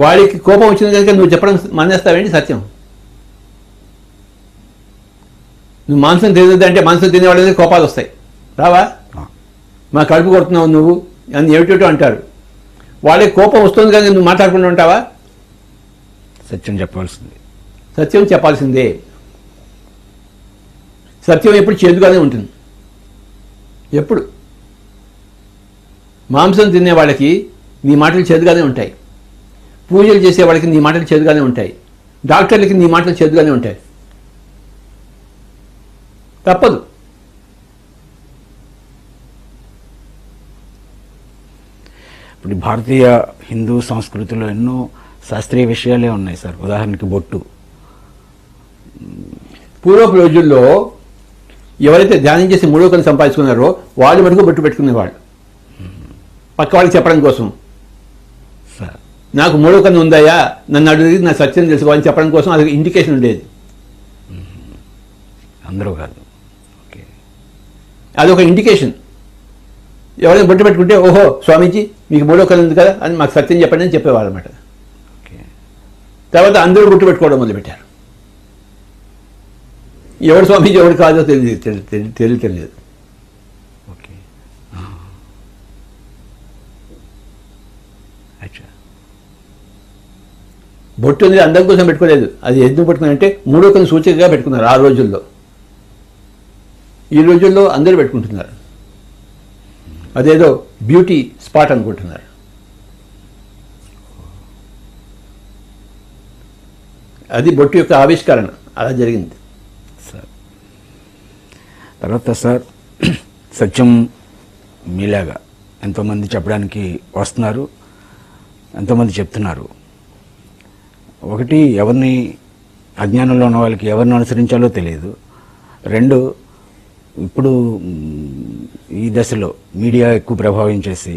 వాడికి కోపం వచ్చింది కనుక నువ్వు చెప్పడం మానేస్తావేంటి? సత్యం. నువ్వు మాంసం తినదంటే మాంసం తినేవాళ్ళకి కోపాలు వస్తాయి, రావా? మా కడుపు కొడుతున్నావు నువ్వు అని ఏమిటో అంటారు. వాళ్ళకి కోపం వస్తుంది కనుక నువ్వు మాట్లాడకుండా ఉంటావా? సత్యం చెప్పాల్సింది. సత్యం చెప్పాల్సిందే. సత్యం ఎప్పుడు చేదుగానే ఉంటుంది. ఎప్పుడు మాంసం తినే వాళ్ళకి నీ మాటలు చేదుగానే ఉంటాయి, పూజలు చేసే వాళ్ళకి నీ మాటలు చేదుగానే ఉంటాయి, డాక్టర్లకి నీ మాటలు చేదుగానే ఉంటాయి. తప్పదు. ఇప్పుడు భారతీయ హిందూ సంస్కృతిలో ఎన్నో శాస్త్రీయ విషయాలే ఉన్నాయి సార్. ఉదాహరణకి బొట్టు. పూర్వపు రోజుల్లో ఎవరైతే ధ్యానం చేసి 3వ కన్ను సంపాదించుకున్నారో వాళ్ళు మటుకు బొట్టు పెట్టుకునేవాళ్ళు, పక్క వాళ్ళకి చెప్పడం కోసం. సార్ నాకు 3వ కన్ను ఉందాయా, నన్ను అడిగి నా సత్యం తెలుసుకోవాలని చెప్పడం కోసం అది ఇండికేషన్ ఉండేది. అందరూ కాదు. ఓకే. అదొక ఇండికేషన్. ఎవరైనా బొట్టు పెట్టుకుంటే ఓహో స్వామీజీ మీకు 3వ కన్ను ఉంది కదా అని మాకు సత్యం చెప్పండి అని చెప్పేవాళ్ళు అనమాట. ఓకే. తర్వాత అందరూ బొట్టు పెట్టుకోవడం మొదలుపెట్టారు. ఎవడు స్వామీజీ ఎవడు కాదో తెలియదు. ఓకే. అచ్చా. బొట్టు అనేది అందం కోసం పెట్టుకోలేదు, అది ఎందుకు పెట్టుకున్నారంటే 3వ కన్ను సూచికగా పెట్టుకున్నారు ఆ రోజుల్లో. ఈ రోజుల్లో అందరూ పెట్టుకుంటున్నారు, అదేదో బ్యూటీ స్పాట్ అనుకుంటున్నారు. అది బొట్టు యొక్క ఆవిష్కరణ, అలా జరిగింది. సార్ తర్వాత సార్ సత్యం మీలాగా ఎంతోమంది చెప్పడానికి వస్తున్నారు, ఎంతోమంది చెప్తున్నారు. ఒకటి, ఎవరిని అజ్ఞానంలో ఉన్న వాళ్ళకి ఎవరిని అనుసరించాలో తెలియదు. 2, ఇప్పుడు ఈ దశలో మీడియా ఎక్కువ ప్రభావం చేసి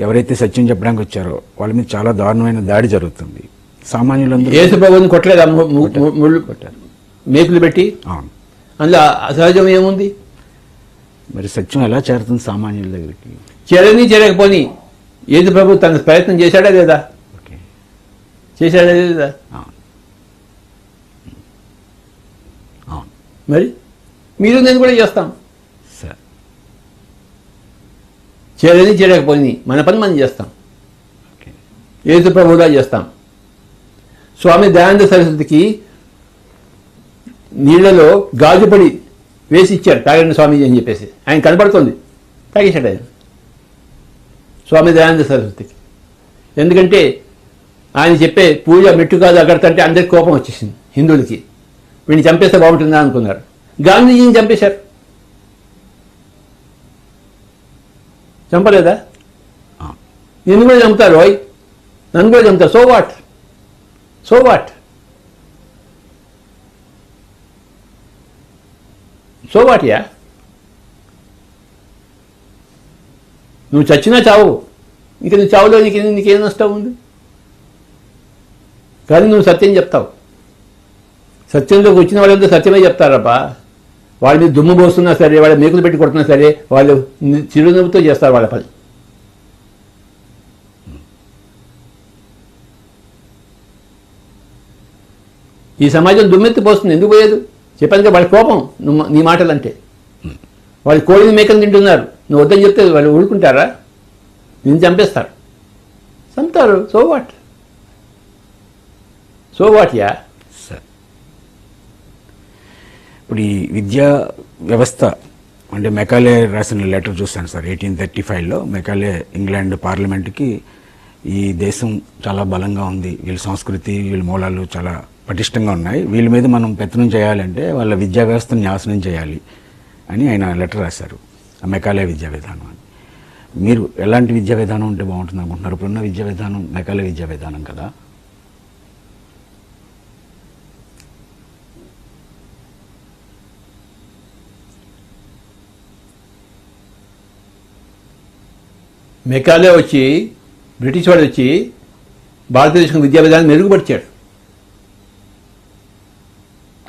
ఎవరైతే సత్యం చెప్పడానికి వచ్చారో వాళ్ళ మీద చాలా దారుణమైన దాడి జరుగుతుంది. సామాన్యులందరూ యేసు ప్రభువుని కొట్టలేదా? ముళ్ళు మేకులు పెట్టి. అవును. అందులో అసహజం ఏముంది? మరి సత్యం ఎలా చేరుతుంది సామాన్యుల దగ్గరికి? చేరని చేరకపోని యేసు ప్రభు తన ప్రయత్నం చేశాడా లేదా? ఓకే. చేశాడా లేదా? అవును. అవును మరి మీరు నేను కూడా చేస్తాం. సార్ చేరని చేరకపోని మన పని మనం చేస్తాం, ఓకే. యేసు ప్రభువులా చేస్తాం. స్వామి దయానంద సరస్వతికి నీళ్లలో గాజుపడి వేసి ఇచ్చారు తాగండి స్వామీజీ అని చెప్పేసి. ఆయన కనపడుతుంది, తాగేశాడు ఆయన స్వామి దయానంద సరస్వతికి. ఎందుకంటే ఆయన చెప్పే పూజ మెట్టు కాదు అక్కడంటే అందరికి కోపం వచ్చేసింది హిందువులకి. వీడిని చంపేస్తే బాగుంటుందా అనుకున్నారు. గాంధీజీని చంపేశారు. చంపలేదా? నిన్ను కూడా చంపుతారు, ఓయ్ నన్ను కూడా చంపుతారు. So what? So what? So what yeah? నువ్వు చచ్చినా చావు, ఇంక నువ్వు చావులో నీకేం నష్టం ఉంది? కానీ నువ్వు సత్యం చెప్తావు. సత్యంలోకి వచ్చిన వాళ్ళంతా సత్యమే చెప్తారబ్బా. వాళ్ళ మీద దుమ్ము పోస్తున్నా సరే, వాళ్ళ మేకులు పెట్టి కొడుతున్నా సరే, వాళ్ళు చిరునవ్వుతో చేస్తారు వాళ్ళ పని. ఈ సమాజం దుమ్మెత్తి పోస్తుంది, ఎందుకు పోయేది? చెప్పాను కదా, వాళ్ళ కోపం నీ మాటలు అంటే. వాళ్ళు కోడిని మేకని తింటున్నారు, నువ్వు వద్దని చెప్తే వాళ్ళు ఊరుకుంటారా? నిన్ను చంపేస్తారు. చంపుతారు, సో వాట్ యా. సార్, ఇప్పుడు ఈ విద్యా వ్యవస్థ అంటే మెకాలే రాసిన లెటర్ చూశాను సార్. 1835లో మెకాలే ఇంగ్లాండ్ పార్లమెంట్కి ఈ దేశం చాలా బలంగా ఉంది, వీళ్ళ సంస్కృతి వీళ్ళ మూలాలు చాలా పటిష్టంగా ఉన్నాయి, వీళ్ళ మీద మనం పెత్తనం చేయాలంటే వాళ్ళ విద్యా వ్యవస్థను నాశనం చేయాలి అని ఆయన లెటర్ రాశారు, ఆ మెకాలే విద్యా విధానం అని. మీరు ఎలాంటి విద్యా విధానం ఉంటే బాగుంటుంది అనుకుంటున్నారు? ఇప్పుడున్న విద్యా విధానం మెకాలే విద్యా విధానం కదా. మెకాలే వచ్చి బ్రిటిష్ వాడు వచ్చి భారతదేశం విద్యా విధానం మెరుగుపరిచాడు.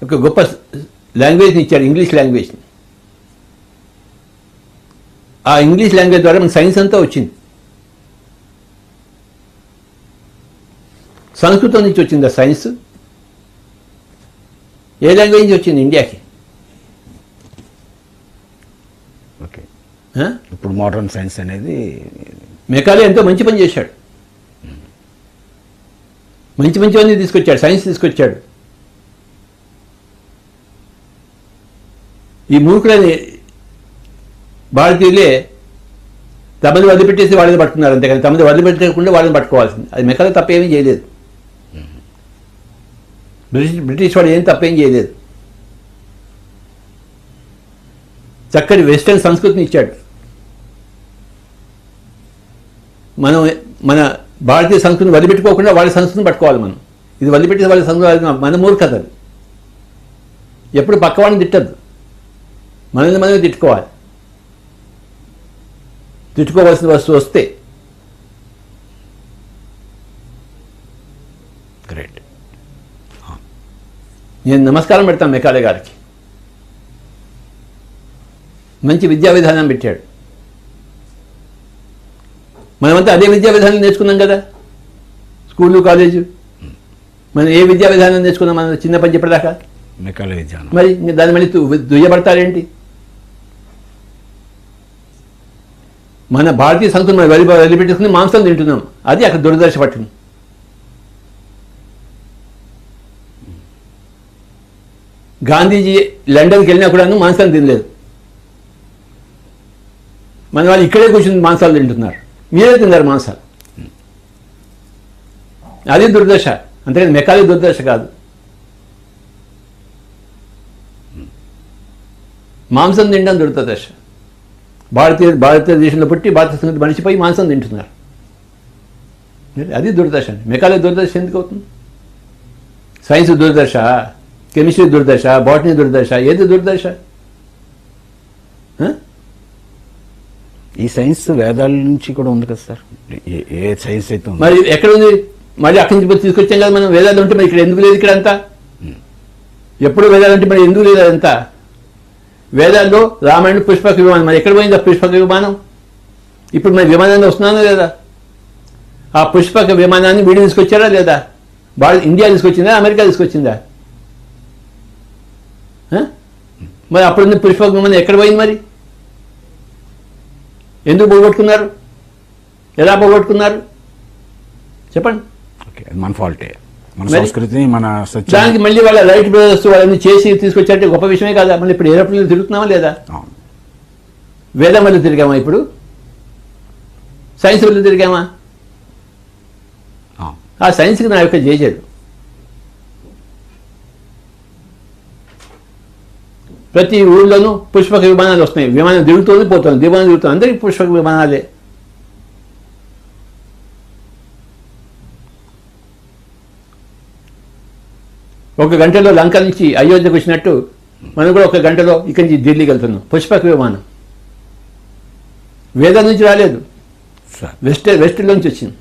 ఒక గొప్ప లాంగ్వేజ్ని ఇచ్చాడు, ఇంగ్లీష్ లాంగ్వేజ్ని. ఆ ఇంగ్లీష్ లాంగ్వేజ్ ద్వారా మనకు సైన్స్ అంతా వచ్చింది. సంస్కృతం నుంచి వచ్చింది ఆ సైన్స్. ఏ లాంగ్వేజ్ నుంచి వచ్చింది ఇండియాకి? ఓకే, ఇప్పుడు మోడర్న్ సైన్స్ అనేది. మెకాలే ఎంతో మంచి పని చేశాడు, మంచివన్నీ తీసుకొచ్చాడు, సైన్స్ తీసుకొచ్చాడు. ఈ మూర్ఖులని భారతీయులే తమని వదిలిపెట్టేసి వాళ్ళని పట్టుకున్నారు, అంతేకాని తమని వదిలిపెట్టకుండా వాళ్ళని పట్టుకోవాల్సింది. అది మెకాలే తప్పేమీ చేయలేదు. బ్రిటిష్ వాడు ఏం తప్పేం చేయలేదు. చక్కటి వెస్టర్న్ సంస్కృతిని ఇచ్చాడు. మనం మన భారతీయ సంస్కృతిని వదిలిపెట్టుకోకుండా వాళ్ళ సంస్కృతిని పట్టుకోవాలి మనం. ఇది వదిలిపెట్టే వాళ్ళ సంస్కృతి మన మూర్ఖత. ఎప్పుడు పక్కవాడిని తిట్టద్దు, మనమే తిట్టుకోవాలి. తిట్టుకోవాల్సిన వస్తువు వస్తే. గ్రేట్. నేను నమస్కారం పెడతాను మెకాలే గారికి. మంచి విద్యా విధానం పెట్టాడు. మనమంతా అదే విద్యా విధానం నేర్చుకున్నాం కదా, స్కూలు కాలేజు. మనం ఏ విద్యా విధానం నేర్చుకున్నాం మనం చిన్నప్పటి చెప్పేదాకా? మెకాలే విధానం. మరి దాన్ని మళ్ళీ దుయ్యబడతారేంటి? మన భారతీయ సంస్కృతి మనం వదిలిపెట్టుకుని మాంసం తింటున్నాం, అది అక్కడ దురదర్శ పట్టింది. గాంధీజీ లండన్కి వెళ్ళినా కూడా మాంసాలు తినలేదు. మన వాళ్ళు ఇక్కడే కూర్చుని మాంసాలు తింటున్నారు, మీరే తిన్నారు మాంసాలు. అది దుర్దశ, అంతేకాని మెకాలే దుర్దశ కాదు. మాంసం తినడం దుర్దశ. భారతదేశంలో పుట్టి భారత సంస్కృతి మనిషిపోయి మాంసం తింటున్నారు, అది దుర్దశ. మెకాలే దుర్దశ ఎందుకు అవుతుంది? సైన్స్ దుర్దశ, కెమిస్ట్రీ దుర్దశ, బాటనీ దుర్దశ, ఏది దుర్దశ? ఈ సైన్స్ వేదాల నుంచి కూడా ఉంది కదా సార్, ఏ సైన్స్ అయితే ఉంది. మరి ఎక్కడ ఉంది? మరి అక్కడి నుంచి తీసుకొచ్చాం కదా మనం. వేదాలు ఉంటే మరి ఇక్కడ ఎందుకు లేదు? ఇక్కడ అంతా ఎప్పుడు వేదాలు అంటే మరి ఎందుకు లేదు? అదంతా వేదాల్లో రామాయణ పుష్పక విమానం, మరి ఎక్కడ పోయింది ఆ పుష్పక విమానం? ఇప్పుడు మరి విమానాన్ని వస్తున్నాను లేదా? ఆ పుష్పక విమానాన్ని వీడు తీసుకొచ్చారా లేదా? ఇండియా తీసుకొచ్చిందా, అమెరికా తీసుకొచ్చిందా? మరి అప్పుడు పుష్పక విమానం ఎక్కడ పోయింది? మరి ఎందుకు పోగొట్టుకున్నారు? ఎలా పోగొట్టుకున్నారు చెప్పండి. మన ఫాల్టే, మన సంస్కృతిని, మన దానికి మళ్ళీ వాళ్ళ రైట్ బ్రదర్స్ వాళ్ళని చేసి తీసుకొచ్చారంటే గొప్ప విషయమే కదా. మళ్ళీ ఇప్పుడు ఏరోప్లేన్లు తిరుగుతున్నామా లేదా? వేదం వల్ల తిరిగామా? ఇప్పుడు సైన్స్ వల్ల తిరిగామా? ఆ సైన్స్కి నా యొక్క జేజేడు. ప్రతి ఊళ్ళోనూ పుష్పక విమానాలు వస్తున్నాయి. విమానం తిరుగుతుంది, పోతుంది, విమానం తిరుగుతుంది, అందరికీ పుష్పక విమానాలే. ఒక గంటలో లంక నుంచి అయోధ్యకు వచ్చినట్టు మనం కూడా ఒక గంటలో ఇక్కడి నుంచి ఢిల్లీకి వెళ్తున్నాం. పుష్పక విమానం వేదం నుంచి రాలేదు, వెస్ట్లోంచి వచ్చింది.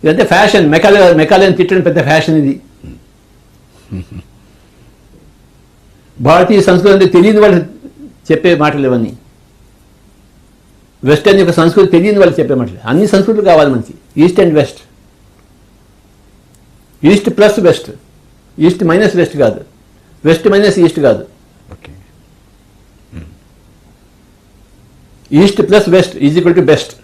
ఇదంటే ఫ్యాషన్. మెకాలేని తిట్టడం పెద్ద ఫ్యాషన్ ఇది. భారతీయ సంస్కృతి అంటే తెలియని వాళ్ళు చెప్పే మాటలు ఇవన్నీ. వెస్టర్న్ యొక్క సంస్కృతి తెలియని వాళ్ళు చెప్పే మాటలు. అన్ని సంస్కృతులు కావాలి మనకి, east and west. East plus west, east minus west కాదు, వెస్ట్ మైనస్ ఈస్ట్ కాదు, okay. East plus west is equal to best.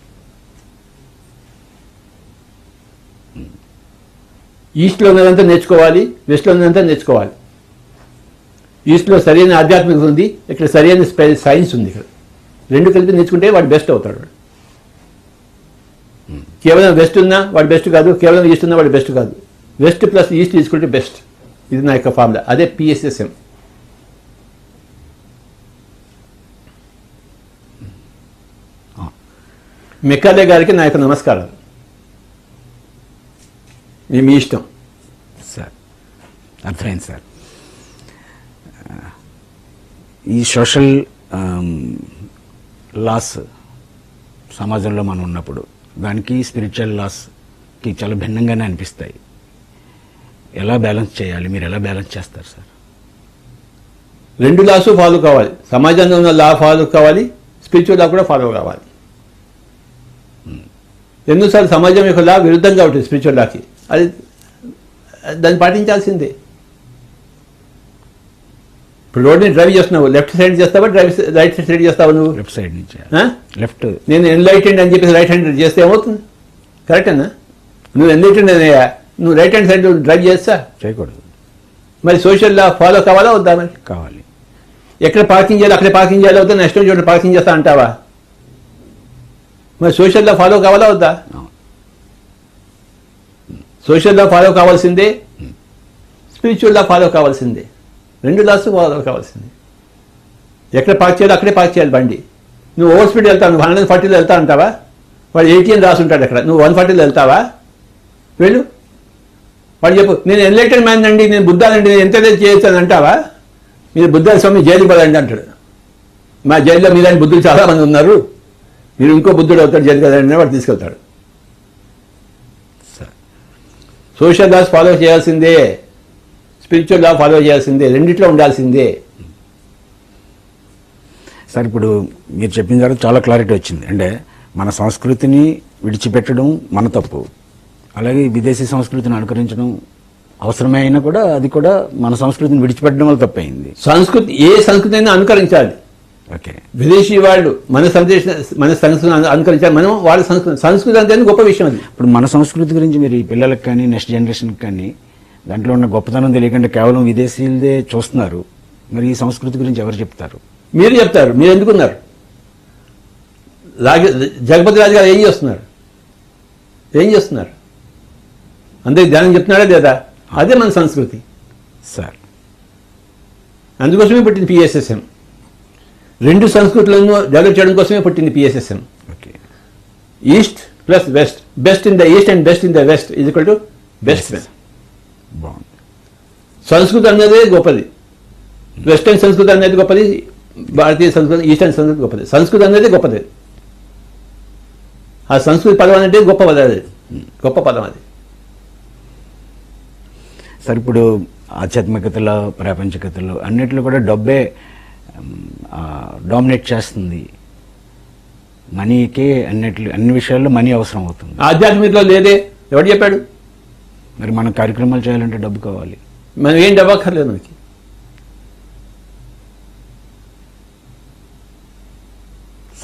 ఈస్ట్లో ఉన్నదంతా నేర్చుకోవాలి, వెస్ట్లో ఉన్నదంతా నేర్చుకోవాలి. ఈస్ట్లో సరైన ఆధ్యాత్మికత ఉంది, ఇక్కడ సరైన సైన్స్ ఉంది. ఇక్కడ రెండు కలిపి నేర్చుకుంటే వాడు బెస్ట్ అవుతాడు. కేవలం వెస్ట్ ఉన్నా వాడు బెస్ట్ కాదు, కేవలం ఈస్ట్ ఉన్నా వాడు బెస్ట్ కాదు. West plus east equal to best. ఇది నా యొక్క ఫార్ములా. అదే PSSM. మెకాలే గారికి నా యొక్క నమస్కారాలు. మీ ఇష్టం సార్. అర్థమైంది సార్. ఈ సోషల్ లాస్ సమాజంలో మనం ఉన్నప్పుడు దానికి స్పిరిచువల్ లాస్కి చాలా భిన్నంగానే అనిపిస్తాయి. ఎలా బ్యాలెన్స్ చేయాలి, మీరు ఎలా బ్యాలెన్స్ చేస్తారు సార్? రెండు లాస్ ఫాలో కావాలి. సమాజంలో ఉన్న లా ఫాలో కావాలి, స్పిరిచువల్ లా కూడా ఫాలో కావాలి. ఎన్నోసార్లు సమాజం యొక్క లా విరుద్ధంగా ఉంటుంది స్పిరిచువల్ లాకి, అది దాన్ని పాటించాల్సిందే. ఇప్పుడు రోడ్ని డ్రైవ్ చేస్తున్నావు, లెఫ్ట్ సైడ్ చేస్తావా రైట్ సైడ్ చేస్తావా? నువ్వు లెఫ్ట్ సైడ్ నుంచి లెఫ్ట్. నేను ఎన్లైటెండ్ అని చెప్పేసి రైట్ హ్యాండ్ చేస్తే ఏమవుతుంది? కరెక్టేనా? నువ్వు ఎన్లైటెండ్ అయ్యా, నువ్వు రైట్ హ్యాండ్ సైడ్ డ్రైవ్ చేస్తా చేయకూడదు. మరి సోషల్ లా ఫాలో కావాలా వద్దా? మరి కావాలి. ఎక్కడ పార్కింగ్ చేయాలి అక్కడే పార్కింగ్ చేయాలి, వద్దా నెక్స్ట్ చోట పార్కింగ్ చేస్తా అంటావా? మరి సోషల్ లా ఫాలో కావాలా వద్దా? సోషల్ లా ఫాలో కావాల్సిందే, స్పిరిచువల్ లా ఫాలో కావాల్సిందే. రెండు లాస్ ఫాలో కావాల్సిందే. ఎక్కడ పార్క్ చేయాలి అక్కడే పార్క్ చేయాలి బండి. నువ్వు ఓవర్ స్పీడ్ వెళ్తావు, నువ్వు 140లో వెళ్తా అంటావా? వాడు 80 అని రాసి ఉంటాడు అక్కడ, నువ్వు 140లో వెళ్తావా? వెళ్ళు. వాడు చెప్పు, నేను ఎన్లైటెడ్ మ్యాన్ అండి, నేను బుద్ధానండి, నేను ఎంత చేయొచ్చు అని అంటావా? మీరు బుద్ధ స్వామి జైలుకి పదండి అంటాడు. మా జైల్లో మీలాంటి బుద్ధులు చాలామంది ఉన్నారు, మీరు ఇంకో బుద్ధుడు అవుతాడు జైలు కదండి, వాడు తీసుకెళ్తాడు. సోషల్ లాస్ ఫాలో చేయాల్సిందే, స్పిరిచువల్ లా ఫాలో చేయాల్సిందే, రెండిట్లో ఉండాల్సిందే. సార్ ఇప్పుడు మీరు చెప్పిన తర్వాత చాలా క్లారిటీ వచ్చింది. అంటే మన సంస్కృతిని విడిచిపెట్టడం మన తప్పు, అలాగే విదేశీ సంస్కృతిని అనుకరించడం అవసరమే అయినా కూడా అది కూడా మన సంస్కృతిని విడిచిపెట్టడం వల్ల తప్పైంది. ఏ సంస్కృతి అయినా అనుకరించాలి. ఓకే. విదేశీ వాళ్ళు మన సంస్కృతిని అనుకరించాలి, మనం వాళ్ళ సంస్కృతి అంటే గొప్ప విషయం అది. ఇప్పుడు మన సంస్కృతి గురించి మీరు ఈ పిల్లలకు కానీ నెక్స్ట్ జనరేషన్కి కానీ దాంట్లో ఉన్న గొప్పతనం తెలియకుండా కేవలం విదేశీయులదే చూస్తున్నారు. మరి ఈ సంస్కృతి గురించి ఎవరు చెప్తారు? మీరు చెప్తారు. మీరు ఎందుకున్నారు? జగపతి రాజు గారు ఏం చేస్తున్నారు? అందరికి ధ్యానం చెప్తున్నారా లేదా? అదే మన సంస్కృతి సార్. అందుకోసమే పుట్టింది PSSM. రెండు సంస్కృతులను డెవలప్ చేయడం కోసమే పుట్టింది PSSM. Okay. East plus west, best in the east and best in the west is equal to best man. బాగుంది. సంస్కృతి అనేది గొప్పది, వెస్టర్న్ సంస్కృతి అనేది గొప్పది, భారతీయ సంస్కృతి, ఈస్టర్న్ సంస్కృతి గొప్పది. సంస్కృతి అనేది గొప్పది. ఆ సంస్కృతి పదం అనేది గొప్ప పదం, అది గొప్ప పదం అది. సార్ ఇప్పుడు ఆధ్యాత్మికతలో ప్రాపంచికతలో అన్నిట్లో కూడా డబ్బే డామినేట్ చేస్తుంది. మనీకే అన్ని విషయాల్లో మనీ అవసరం అవుతుంది. ఆధ్యాత్మికతలో లేదే, ఎవడు చెప్పాడు? మరి మనం కార్యక్రమాలు చేయాలంటే డబ్బు కావాలి. మనం ఏం డబ్బు అక్కర్లేదు మనకి.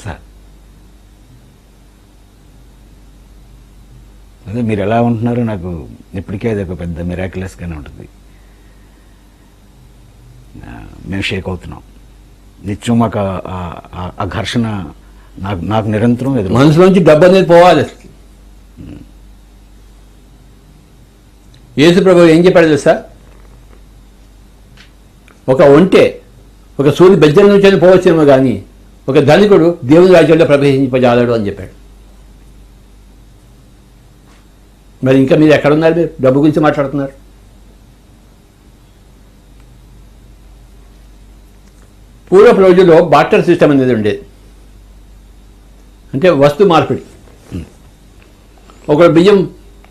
సార్ అదే మీరు ఎలా ఉంటున్నారో నాకు ఇప్పటికే అది ఒక పెద్ద మిరాక్యులస్గానే ఉంటుంది. మేము షేక్ అవుతున్నాం. నిత్యం మాకు ఆ ఘర్షణ నాకు నిరంతరం ఎదురు. మనసులోంచి డబ్బు అనేది పోవాలి. యేసు ప్రభు ఏం చెప్పాడు తెలుసా? ఒక ఒంటె ఒక సూర్యుడు బెజ్జల నుంచి పోవచ్చేమో కానీ ఒక ధనికుడు దేవుని రాజ్యంలో ప్రవేశింపజాలడు అని చెప్పాడు. మరి ఇంకా మీరు ఎక్కడున్నారు? మీరు డబ్బు గురించి మాట్లాడుతున్నారు. పూర్వపు రోజుల్లో బార్టర్ సిస్టమ్ అనేది ఉండేది. అంటే వస్తు మార్పిడి. ఒకడు బియ్యం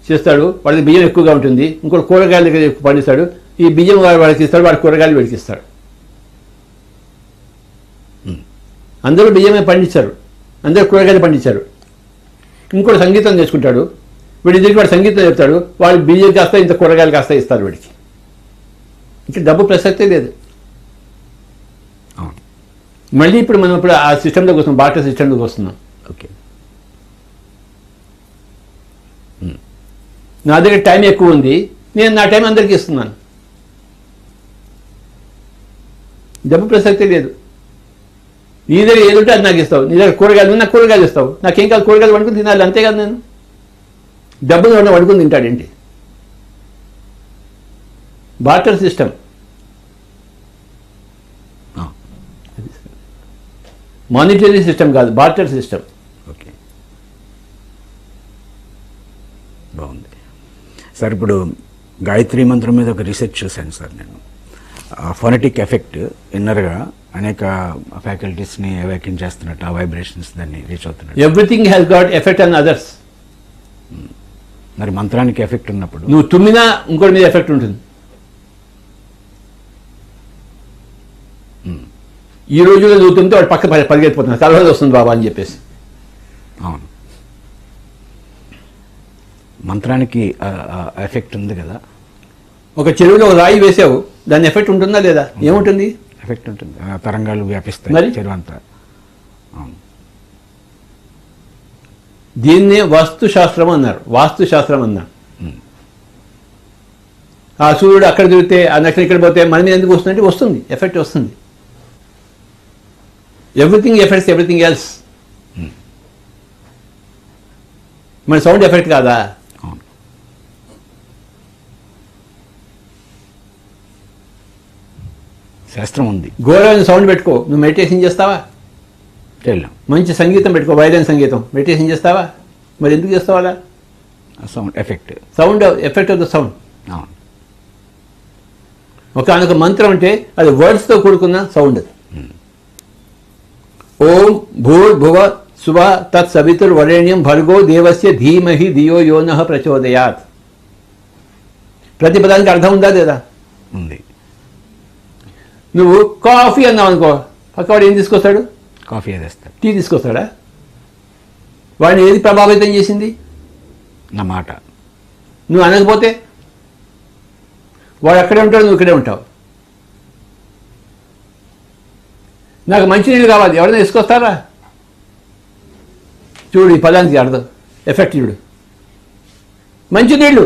చేస్తాడు, వాడికి బియ్యం ఎక్కువగా ఉంటుంది, ఇంకోటి కూరగాయల దగ్గర ఎక్కువ పండిస్తాడు, ఈ బియ్యం వాడికి ఇస్తాడు, వాడి కూరగాయలు వీడికి ఇస్తాడు. అందరూ బియ్యమే పండించారు, అందరూ కూరగాయలు పండించారు. ఇంకోటి సంగీతం నేర్చుకుంటాడు, వీడిద్దరికి వాడు సంగీతం చెప్తాడు, వాళ్ళు బీజేపీ కాస్త ఇంత కూరగాయలు కాస్త ఇస్తారు వీడికి. ఇంకా డబ్బు ప్రసక్తే లేదు. అవును. మళ్ళీ ఇప్పుడు మనం ఇప్పుడు ఆ సిస్టంలోకి వస్తున్నాం, బాటర్ సిస్టంలోకి వస్తున్నాం. ఓకే. నా దగ్గర టైం ఎక్కువ ఉంది, నేను నా టైం అందరికీ ఇస్తున్నాను. డబ్బు ప్రసక్తే లేదు. నీ దగ్గర ఏదుంటే అది నాకు ఇస్తావు, నీ దగ్గర కూరగాయలు నాకు కూరగాయలు ఇస్తావు, నాకేం కాదు కూరగాయలు వండుకుని తినాలి, అంతే కదా. నేను డబ్బులు ఉన్న వండుకుని తింటాడేంటి? Barter system. మానిటరీ సిస్టమ్ కాదు, బార్టర్ సిస్టమ్. ఓకే, బాగుంది సార్. ఇప్పుడు గాయత్రి మంత్రం మీద ఒక రీసెర్చ్ చూశాను సార్ నేను. ఫోనెటిక్ ఎఫెక్ట్ ఇన్నర్గా అనేక ఫ్యాకల్టీస్ని అవేకెన్ చేస్తున్నట్టు, ఆ వైబ్రేషన్స్ దాన్ని రీచ్ అవుతున్నట్టు. Everything has got effect on others. మరి మంత్రానికి ఎఫెక్ట్ ఉన్నప్పుడు నువ్వు తుమ్మినా ఇంకోటి మీద ఎఫెక్ట్ ఉంటుంది. ఈ రోజులో నువ్వు తుమ్మితే వాడు పక్క పరిగెత్తిపోతున్నాడు, తలవాళ్ళు వస్తుంది బాబా అని చెప్పేసి. అవును, మంత్రానికి ఎఫెక్ట్ ఉంది కదా. ఒక చెరువులో ఒక రాయి వేసావు, దాని ఎఫెక్ట్ ఉంటుందా లేదా? ఏముంటుంది? ఎఫెక్ట్ ఉంటుంది, తరంగాలు వ్యాపిస్తాయి మరి? చెరువు అంతా. అవును. దీన్నే వాస్తుశాస్త్రం అన్నారు, వాస్తుశాస్త్రం అన్నారు. ఆ సూర్యుడు అక్కడ తిరిగితే, ఆ నక్షత్రం ఇక్కడ పోతే మన మీద ఎందుకు వస్తుందంటే వస్తుంది, ఎఫెక్ట్ వస్తుంది. Everything effects everything else. మన సౌండ్ ఎఫెక్ట్ కాదా? అవును. శాస్త్రం ఉంది. ఘోరమైన సౌండ్ పెట్టుకో, నువ్వు మెడిటేషన్ చేస్తావా? చేయలేం. మంచి సంగీతం పెట్టుకో, వైలెన్ సంగీతం, మెడిటేషన్ చేస్తావా? మరి ఎందుకు చేస్తావా అలా? Sound effect. Sound effect of the sound. అవును. ఒకనొక మంత్రం అంటే అది వర్డ్స్తో కూడుకున్న సౌండ్. ఓం భూర్భువ శుభ తత్ సవితుర్వరేణ్యం భర్గో దేవస్య ధీమహి ధియో యో నః ప్రచోదయాత్. ప్రతి పదానికి అర్థం ఉందా లేదా? ఉంది. నువ్వు కాఫీ అన్నావు అనుకో, పక్కవాడు ఏం తీసుకొస్తాడు? కాఫీ వేస్తాడు. టీ తీసుకొస్తాడా? వాడిని ఏది ప్రభావితం చేసింది? నా మాట. నువ్వు అనకపోతే వాడు అక్కడే ఉంటాడు, నువ్వు ఇక్కడే ఉంటావు. నాకు మంచినీళ్ళు కావాలి, ఎవరైనా తీసుకొస్తారా? చూడు ఈ పదానికి అర్థం, ఎఫెక్ట్ చూడు. మంచినీళ్ళు.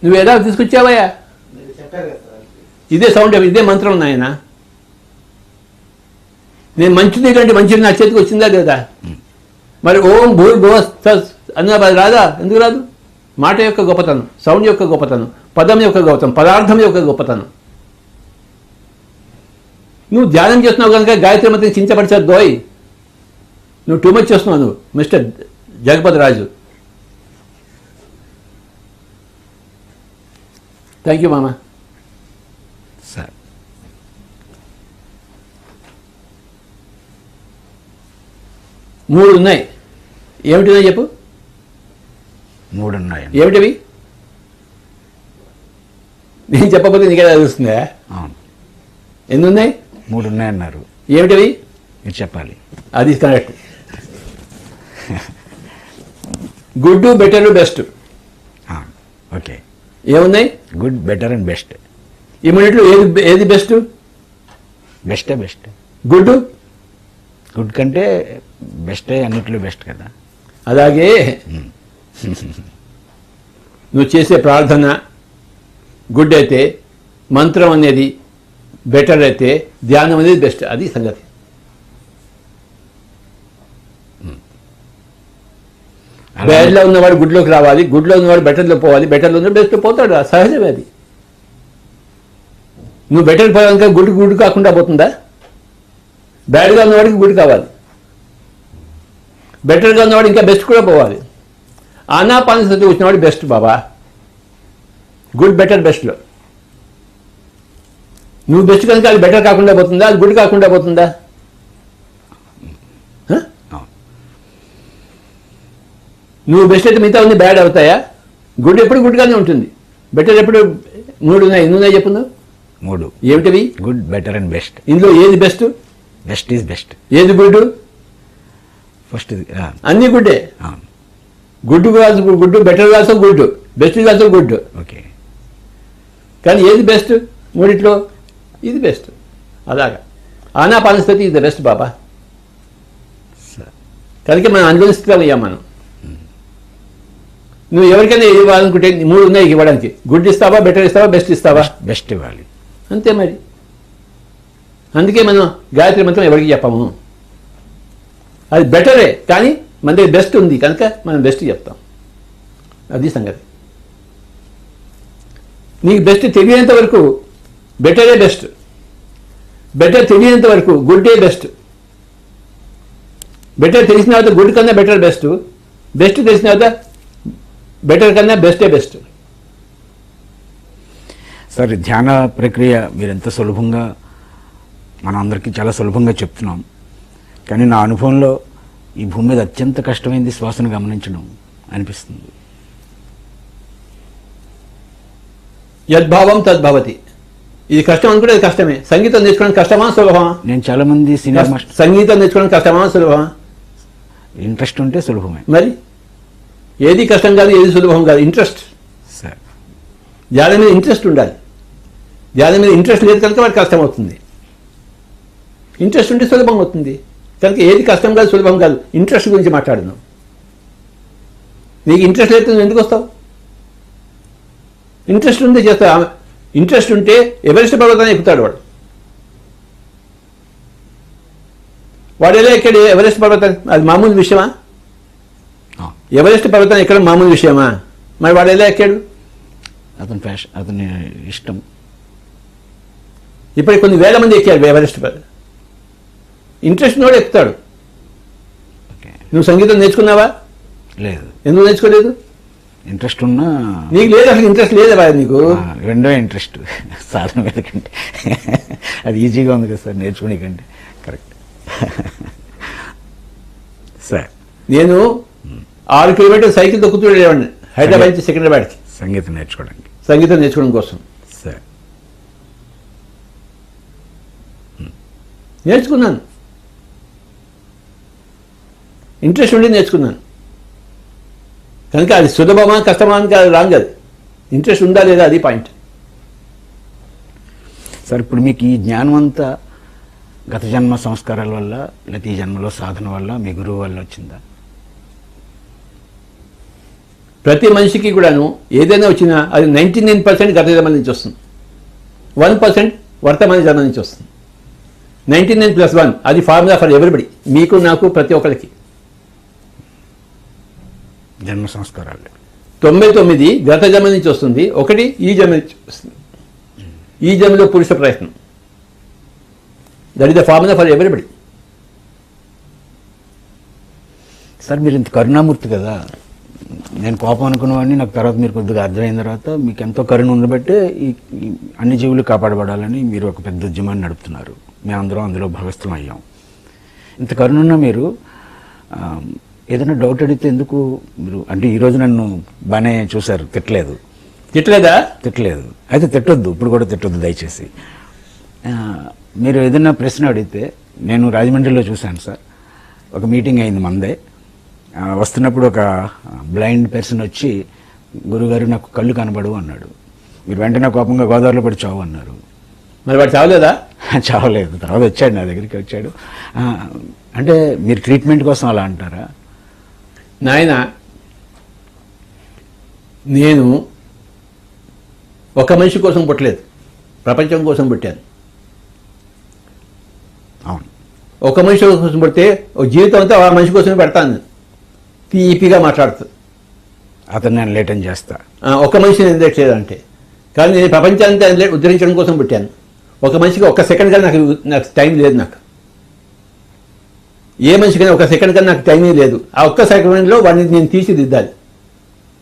నువ్వు ఎలా తీసుకొచ్చావయ్యా? ఇదే సౌండ్, ఇదే మంత్రం నాయన. నేను మంచినీళ్ళు అంటే మంచినీళ్ళు నా చేతికి వచ్చిందా లేదా? మరి ఓం భూర్భువ అన్న రాదా? ఎందుకు రాదు? మాట యొక్క గొప్పతనం, సౌండ్ యొక్క గొప్పతనం, పదం యొక్క గొప్పతనం, పదార్థం యొక్క గొప్పతనం. నువ్వు ధ్యానం చేస్తున్నావు కనుక గాయత్రి మంత్రం చించపరిచారు దోయ్. నువ్వు టూ మచ్ చేస్తున్నావు నువ్వు mister Jagapathi Raju. Thank you మామ. సార్, మూడు ఉన్నాయి. ఏమిటిన్నాయి చెప్పు? 3 ఉన్నాయి. ఏమిటివి? నేను చెప్పకపోతే నీకే తెలుస్తుందా? అవును. ఎన్ని ఉన్నాయి? 3 ఉన్నాయన్నారు. ఏమిటివి? మీరు చెప్పాలి. అది correct. Good, better, best. Okay. ఏమున్నాయి? Good, better and best. ఈ మూడిట్లో ఏది బెస్ట్? బెస్టే బెస్ట్. గుడ్. గుడ్ కంటే బెస్టే అన్నిట్లో బెస్ట్ కదా. అలాగే నువ్వు చేసే ప్రార్థన గుడ్ అయితే, మంత్రం అనేది బెటర్ అయితే, ధ్యానం అనేది బెస్ట్. అది సంగతి. బ్యాడ్లో ఉన్నవాడు గుడ్లోకి రావాలి, గుడ్లో ఉన్నవాడు బెటర్లో పోవాలి, బెటర్లో ఉన్న బెస్ట్ పోతాడు. సహజమే అది. నువ్వు బెటర్ పోయాక గుడ్ కాకుండా పోతుందా? బ్యాడ్గా ఉన్నవాడికి గుడ్ కావాలి, బెటర్గా ఉన్నవాడు ఇంకా బెస్ట్ కూడా పోవాలి. ఆనాపానసతి వచ్చినవాడు బెస్ట్ బాబా. గుడ్, బెటర్, బెస్ట్లో నువ్వు బెస్ట్ కనుక అది బెటర్ కాకుండా పోతుందా? అది గుడ్ కాకుండా పోతుందా? నువ్వు బెస్ట్ అయితే మిగతా ఉంది బ్యాడ్ అవుతాయా? గుడ్ ఎప్పుడు గుడ్గానే ఉంటుంది, బెటర్ ఎప్పుడు. 3 ఉన్నాయి. ఎన్ని ఉన్నాయి చెప్పు? 3. ఏమిటివి? Good, better and best. ఇందులో ఏది బెస్ట్? Best is best. ఏది గుడ్? ఫస్ట్ అన్నీ గుడ్డే. గుడ్డు కాల్సి గుడ్డు, బెటర్ కాల్సో గుడ్డు, బెస్ట్ కాల్సో గుడ్డు. ఓకే. కానీ ఏది బెస్ట్ మూడిట్లో? ఇది బెస్ట్. అలాగా ఆనాపానసతి ఇది బెస్ట్ బాబా. కనుక మనం అనుభవిస్తామయ్యా మనం. నువ్వు ఎవరికైనా ఇవ్వాలనుకుంటే 3 ఉన్నాయి ఇవ్వడానికి. గుడ్ ఇస్తావా, బెటర్ ఇస్తావా, బెస్ట్ ఇస్తావా? బెస్ట్ ఇవ్వాలి. అంతే మరి. అందుకే మనం గాయత్రి మంత్రం ఎవరికి చెప్పాము. అది బెటరే, కానీ మన దగ్గర బెస్ట్ ఉంది కనుక మనం బెస్ట్ చెప్తాం. అది సంగతి. నీకు బెస్ట్ తెలియనంత వరకు బెటరే బెస్ట్, బెటర్ తెలియనంత వరకు గుడ్డే బెస్ట్. బెటర్ తెలిసిన తర్వాత గుడ్ కన్నా బెటర్ బెస్ట్, బెస్ట్ తెలిసిన తర్వాత బెటర్ కన్నా బెస్టే బెస్ట్. సార్, ధ్యాన ప్రక్రియ మీరు ఎంత సులభంగా మన అందరికీ చాలా సులభంగా చెప్తున్నాం, కానీ నా అనుభవంలో ఈ భూమి మీద అత్యంత కష్టమైంది శ్వాసను గమనించడం అనిపిస్తుంది. యద్భావం తద్భవతి. ఇది కష్టం అనుకుంటే అది కష్టమే. సంగీతం నేర్చుకోవడం కష్టమా సులభమా? నేను చాలా మంది సీనియర్ మాస్టర్ సంగీతం నేర్చుకోవడం కష్టమా సులభమా? ఇంట్రెస్ట్ ఉంటే సులభమే. మరి ఏది కష్టం కాదు, ఏది సులభం కాదు. ఇంట్రెస్ట్. సార్, ధ్యానం మీద ఇంట్రెస్ట్ ఉండాలి. ధ్యానం మీద ఇంట్రెస్ట్ లేదు కనుక వాడికి కష్టం అవుతుంది. ఇంట్రెస్ట్ ఉంటే సులభం అవుతుంది. కనుక ఏది కష్టం కాదు, సులభం కాదు. ఇంట్రెస్ట్ గురించి మాట్లాడుతున్నాం. నీకు ఇంట్రెస్ట్ లేదు, నువ్వు ఎందుకు వస్తావు? ఇంట్రెస్ట్ ఉంటే చేస్తా. ఇంట్రెస్ట్ ఉంటే ఎవరెస్ట్ పర్వతాన్ని ఎక్కుతాడు వాడు. వాడు ఎలా ఎక్కాడు ఎవరెస్ట్ పర్వతాన్ని? అది మామూలు విషయమా? ఎవరెస్ట్ పర్వతాన్ని ఎక్కడం మామూలు విషయమా? మరి వాడు ఎలా ఎక్కాడు? అతని ఇష్టం. ఇప్పుడు కొన్ని వేల మంది ఎక్కారు ఎవరెస్ట్ పర్వతం. ఇంట్రెస్ట్ నోడు ఎక్కుతాడు. నువ్వు సంగీతం నేర్చుకున్నావా? లేదు. ఎందుకు నేర్చుకోలేదు? ఇంట్రెస్ట్ ఉన్నా నీకు లేదు, అసలు ఇంట్రెస్ట్ లేదా నీకు? రెండో ఇంట్రెస్ట్ సాధన మీద కంటే. అది ఈజీగా ఉంది కదా సార్ నేర్చుకునే కంటే. Correct sir. నేను 6 కిలోమీటర్లు సైకిల్ తొక్కుతూ వెళ్ళేవాడిని హైదరాబాద్ నుంచి సికింద్రాబాద్కి సంగీతం నేర్చుకోవడానికి. సంగీతం నేర్చుకోవడం కోసం సార్ నేర్చుకున్నాను. ఇంట్రెస్ట్ ఉండి నేర్చుకున్నాను. కనుక అది సులభమా కష్టమా అని కాదు, రాంగ్. అది ఇంట్రెస్ట్ ఉందా లేదా అది పాయింట్. సార్, ఇప్పుడు మీకు ఈ జ్ఞానం అంతా గత జన్మ సంస్కారాల వల్ల లేకపోతే ఈ జన్మలో సాధన వల్ల మీ గురువు వల్ల వచ్చిందా? ప్రతి మనిషికి కూడాను ఏదైనా వచ్చినా అది 99% గత జన్మ నుంచి వస్తుంది, 1% వర్తమాన జన్మ నుంచి వస్తుంది. 99+1 అది ఫార్ములా ఫర్ ఎవ్రీబడి. మీకు, నాకు, ప్రతి ఒక్కరికి. జన్మ సంస్కారాలు 99 గత జన్మ నుంచి వస్తుంది, 1 ఈ జన్మ నుంచి వస్తుంది. ఈ జన్మలో పురుష ప్రయత్నం. That is the formula for everybody. Sir, మీరు ఇంత కరుణామూర్తి కదా. నేను కోపం అనుకున్నవాడిని నాకు తర్వాత మీరు కొద్దిగా అర్థమైన తర్వాత మీకు ఎంతో కరుణ ఉండబట్టే ఈ అన్ని జీవులు కాపాడబడాలని మీరు ఒక పెద్ద ఉద్యమాన్ని నడుపుతున్నారు. మేమందరం అందులో భాగస్థలం అయ్యాం. ఇంత కరుణున్న మీరు ఏదైనా డౌట్ అడిగితే ఎందుకు మీరు అంటే ఈరోజు నన్ను బాగానే చూశారు, తిట్టలేదు. తిట్టలేదా? తిట్టలేదు. అయితే తిట్టొద్దు, ఇప్పుడు కూడా తిట్టొద్దు దయచేసి. మీరు ఏదైనా ప్రశ్న అడిగితే నేను రాజమండ్రిలో చూశాను సార్. ఒక మీటింగ్ అయింది మందే. వస్తున్నప్పుడు ఒక బ్లైండ్ పర్సన్ వచ్చి, గురుగారు నాకు కళ్ళు కనబడవు అన్నాడు. మీరు వెంటనే కోపంగా గోదావరిలో పడి చావు అన్నారు. మరి వాడు చావలేదా? చావలేదు. తర్వాత వచ్చాడు, నా దగ్గరికి వచ్చాడు. అంటే మీరు ట్రీట్మెంట్ కోసం అలా అంటారా? నాయన, నేను ఒక మనిషి కోసం పుట్టలేదు, ప్రపంచం కోసం పుట్టాను. అవును. ఒక మనిషి కోసం పుడితే ఒక జీవితం అంతా ఆ మనిషి కోసమే పెడతాను. తీపిగా మాట్లాడుతూ అతను నేను లేటన్ చేస్తా. ఒక మనిషిని ఎందుకు కానీ నేను ప్రపంచాన్ని ఉద్ధరించడం కోసం పుట్టాను. ఒక మనిషికి 1 సెకండ్ కానీ నాకు టైం లేదు. నాకు ఏ మనిషికైనా 1 సెకండ్ కానీ నాకు టైమే లేదు. ఆ 1 సెకండ్లో వాడిని నేను తీర్చిదిద్దాలి,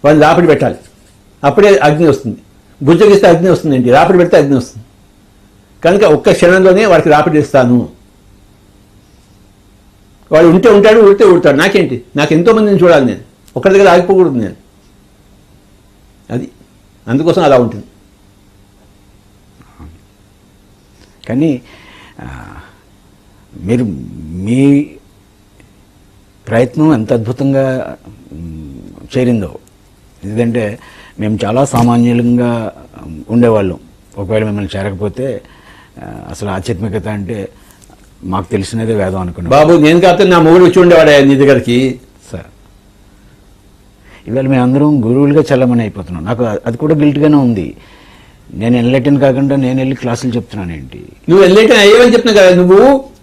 వాడిని రాపిడి పెట్టాలి. అప్పుడే అగ్ని వస్తుంది. బుజ్జగిస్తే అగ్ని వస్తుందండి, రాపిడి పెడితే అగ్ని వస్తుంది. కనుక 1 క్షణంలోనే వాడికి రాపిడి ఇస్తాను. వాడు ఉంటే ఉంటాడు, ఉడితే ఉడతాడు. నాకేంటి? నాకు ఎంతోమందిని చూడాలి. నేను ఒకరి దగ్గర ఆగిపోకూడదు. నేను అది అందుకోసం అలా ఉంటుంది. కానీ మీరు మీ ప్రయత్నం ఎంత అద్భుతంగా చేరిందో. ఎందుకంటే మేము చాలా సామాన్యంగా ఉండేవాళ్ళం. ఒకవేళ మిమ్మల్ని చేరకపోతే అసలు ఆధ్యాత్మికత అంటే మాకు తెలిసినదే వేదం అనుకున్నాం. బాబు నేను కాకపోతే నా మొగుడు వచ్చి ఉండేవాడే నీ దగ్గరికి. సార్ ఇవాళ మేమందరం గురువులుగా చల్లమని అయిపోతున్నాం. నాకు అది కూడా గిల్ట్గానే ఉంది. నేను ఎన్లైటన్ కాకుండా నేను వెళ్ళి క్లాసులు చెప్తున్నాను ఏంటి? నువ్వు ఎన్లైటన్ అయ్యేవని చెప్తున్నావు కదా. నువ్వు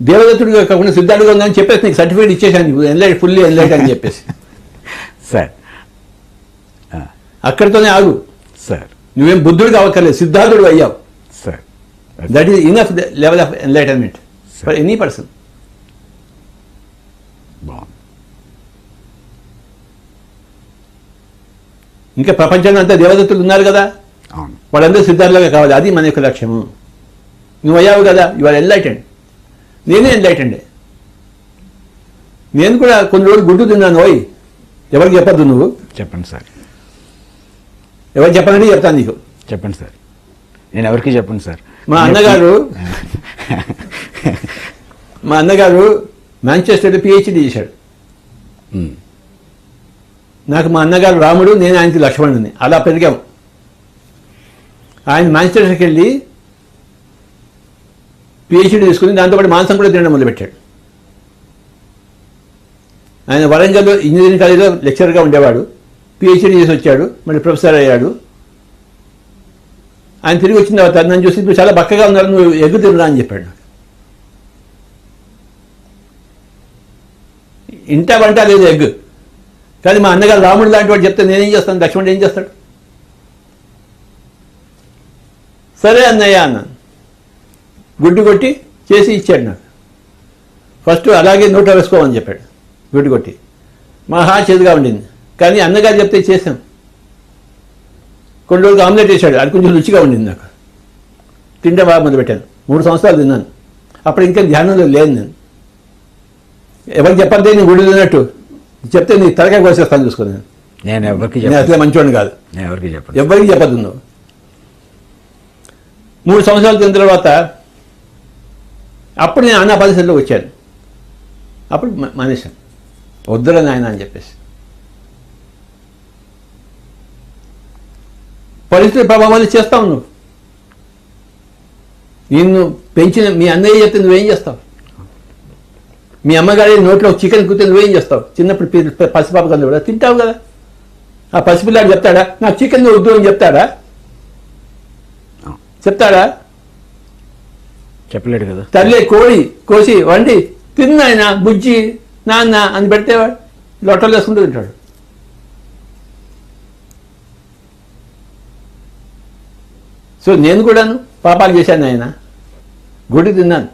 దేవదత్తుడిగా కాకుండా సిద్ధార్థుగా ఉందని చెప్పేసి నీకు సర్టిఫికేట్ ఇచ్చేసాను. నువ్వు ఫుల్లీ ఎన్లైటన్ అని చెప్పేసి. సార్ అక్కడితోనే ఆగు సార్. నువ్వేం బుద్ధుడికి అవ్వక్కర్లేదు, సిద్ధార్థుడు అయ్యావు. Sir that is enough level of enlightenment for any person. బాగుంది. ఇంకా ప్రపంచంలో అంతా దేవదత్తులు ఉన్నారు కదా, అవును. వాళ్ళందరూ సిద్ధార్థులుగా కావాలి. అది మన యొక్క లక్ష్యము. నువ్వు అయ్యావు కదా, ఇవాళ ఎన్లైటెండ్. నేనే ఎన్లైటెండే. నేను కూడా కొన్ని రోజులు గుడ్డు తిన్నాను. ఓయ్ ఎవరికి చెప్పద్దు, నువ్వు చెప్పండి సార్. ఎవరికి చెప్పనండి చెప్తాను నీకు. చెప్పండి సార్. నేను ఎవరికి చెప్పండి సార్. మా అన్నగారు మాంచెస్టర్లో పిహెచ్డీ చేశాడు. నాకు మా అన్నగారు రాముడు, నేను ఆయనకి లక్ష్మణుడిని. అలా పెరిగాము. ఆయన మాంచెస్టర్కి వెళ్ళి పిహెచ్డీ తీసుకుని దాంతోపాటు మాంసం కూడా తినడం మొదలుపెట్టాడు. ఆయన వరంగల్లో ఇంజనీరింగ్ కాలేజీలో లెక్చరర్గా ఉండేవాడు. పిహెచ్డీ చేసి వచ్చాడు, మళ్ళీ ప్రొఫెసర్ అయ్యాడు. ఆయన తిరిగి వచ్చిన తర్వాత నన్ను చూసి నువ్వు చాలా బక్కగా ఉన్నారు, నువ్వు ఎగ్గు తినరా అని చెప్పాడు. ఇంటా వంట లేదు ఎగ్. కానీ మా అన్నగారు రాముడు లాంటి వాడు చెప్తే నేనేం చేస్తాను, లక్ష్మణుడు ఏం చేస్తాడు? సరే అన్నయ్య అన్నాను. గుడ్డు కొట్టి చేసి ఇచ్చాడు నాకు. ఫస్ట్ అలాగే నోట్లో వేసుకోమని చెప్పాడు. గుడ్డు కొట్టి మహా చేదుగా ఉండింది. కానీ అన్నగారు చెప్తే చేసాం. కొన్ని రోజులు ఆమ్లెట్ వేసాడు, అది కొంచెం రుచిగా ఉండింది. నాకు తింటే బాగా మొదలుపెట్టాను. 3 సంవత్సరాలు తిన్నాను. అప్పుడు ఇంకా ధ్యానంలో లేదు నేను. ఎవరికి చెప్పద్దే నేను గుడి తిన్నట్టు చెప్తే నీ తలకాయ కోసేస్తాను చూసుకో. నేను ఎవరికి నేను అసలే మంచివాడిని కాదు. నేను ఎవరికి చెప్పను. ఎవరికి చెప్పద్దు నువ్వు. 3 సంవత్సరాలు తిన్న తర్వాత అప్పుడు నేను అన్న పరిస్థితిలో వచ్చాను. అప్పుడు మానేశాను. వద్దురా నాయన అని చెప్పేసి. పరిస్థితి ప్రభావాలు చేస్తావు నువ్వు. నిన్ను పెంచిన మీ అన్నయ్య చెప్తే నువ్వేం చేస్తావు? మీ అమ్మగారి నోట్లో చికెన్ కుత్తే నువ్వేం చేస్తావు? చిన్నప్పుడు పసిపాప కన్నా కూడా తింటావు కదా. ఆ పసిపిల్లాడు చెప్తాడా నాకు చికెన్ వద్దు అని చెప్తాడా? చెప్తాడా? చెప్పలేడు కదా. తల్లి కోడి కోసి వండి తిన్నాయన బుజ్జి నాన్న అని పెడితే లొట్టలు వేసుకుంటూ తింటాడు. సో నేను కూడాను పాపాలు చేశాను. ఆయన గుడి తిన్నాను.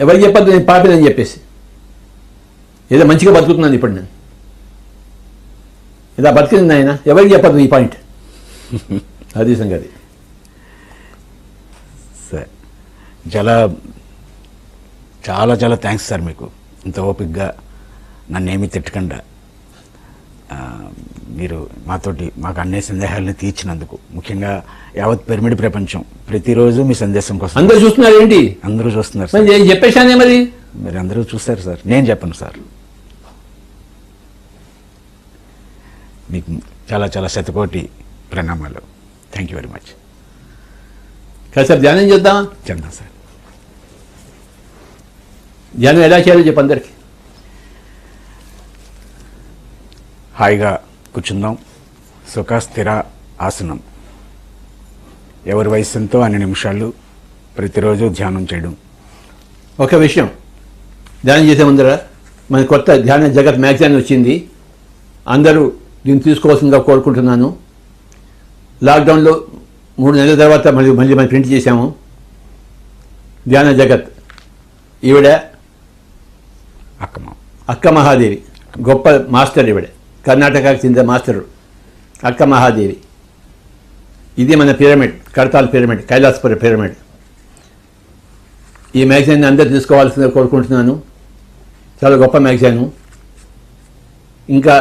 ఎవరికి చెప్పద్దు నేను పాపినని చెప్పేసి. ఏదో మంచిగా బతుకుతున్నాను ఇప్పుడు నేను. ఇలా బతికింది ఆయన. ఎవరికి చెప్పద్దు ఈ పాయింట్. అది సంగతి. సార్ చాలా చాలా చాలా థ్యాంక్స్ సార్. మీకు ఇంత ఓపికగా నన్నేమీ తిట్టకుండా మీరు మాకు అన్ని సందేహాలను తీర్చినందుకు, ముఖ్యంగా యావత్ పిరమిడ్ ప్రపంచం ప్రతిరోజు మీ సందేశం కోసం అందరూ చూస్తున్నారు ఏంటి? అందరూ చూస్తున్నారు మరి నేను చెప్పేశానే. మరి మీరు అందరూ చూస్తారు సార్. నేను చెప్పను సార్. మీకు చాలా చాలా శతకోటి ప్రణామాలు. Thank you very much. కాసేపు ధ్యానం చేద్దామా? చేద్దాం సార్. ధ్యానం ఎలా చేయాలో చెప్పు అందరికి. హాయిగా కూర్చుందాం. సుఖ స్థిర ఆసనం. ఎవరి వయస్సుతో అన్ని నిమిషాలు ప్రతిరోజు ధ్యానం చేయడం. ఒక విషయం ధ్యానం చేసే ముందర మన కొత్త ధ్యాన జగత్ మ్యాగజైన్ వచ్చింది. అందరూ దీన్ని తీసుకోవాల్సిందిగా కోరుకుంటున్నాను. లాక్డౌన్లో 3 నెలల తర్వాత మళ్ళీ మనం ప్రింట్ చేశాము. ధ్యాన జగత్. ఈవిడ అక్క మహాదేవి, గొప్ప మాస్టర్. ఈవిడ కర్ణాటకకు చెందిన మాస్టరు అక్క మహాదేవి. ఇది మన పిరమిడ్, కడతాల్ పిరమిడ్, కైలాసపుర పిరమిడ్. ఈ మ్యాగజైన్ అందరూ తీసుకోవాల్సిందిగా కోరుకుంటున్నాను. చాలా గొప్ప మ్యాగజైను. ఇంకా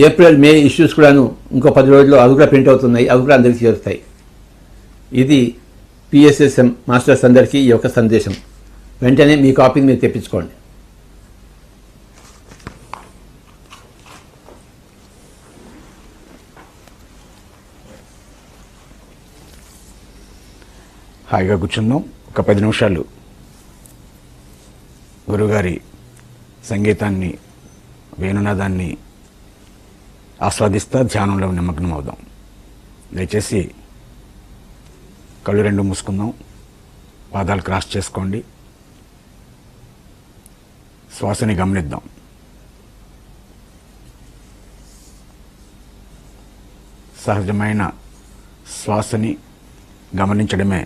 ఏప్రిల్ మే ఇష్యూస్ కూడాను ఇంకో 10 రోజుల్లో అవి కూడా ప్రింట్ అవుతున్నాయి. అవి కూడా అందరికీ చేరుతాయి. ఇది PSSM మాస్టర్స్ అందరికీ ఈ యొక్క సందేశం. వెంటనే మీ కాపీని మీరు తెప్పించుకోండి. హాయిగా కూర్చుందాం. ఒక 10 నిమిషాలు గురుగారి సంగీతాన్ని, వేణునాదాన్ని ఆస్వాదిస్తా ధ్యానంలో నిమగ్నం అవుదాం. దయచేసి కళ్ళు 2 మూసుకుందాం. పాదాలు క్రాస్ చేసుకోండి. శ్వాసని గమనిద్దాం. సహజమైన శ్వాసని గమనించడమే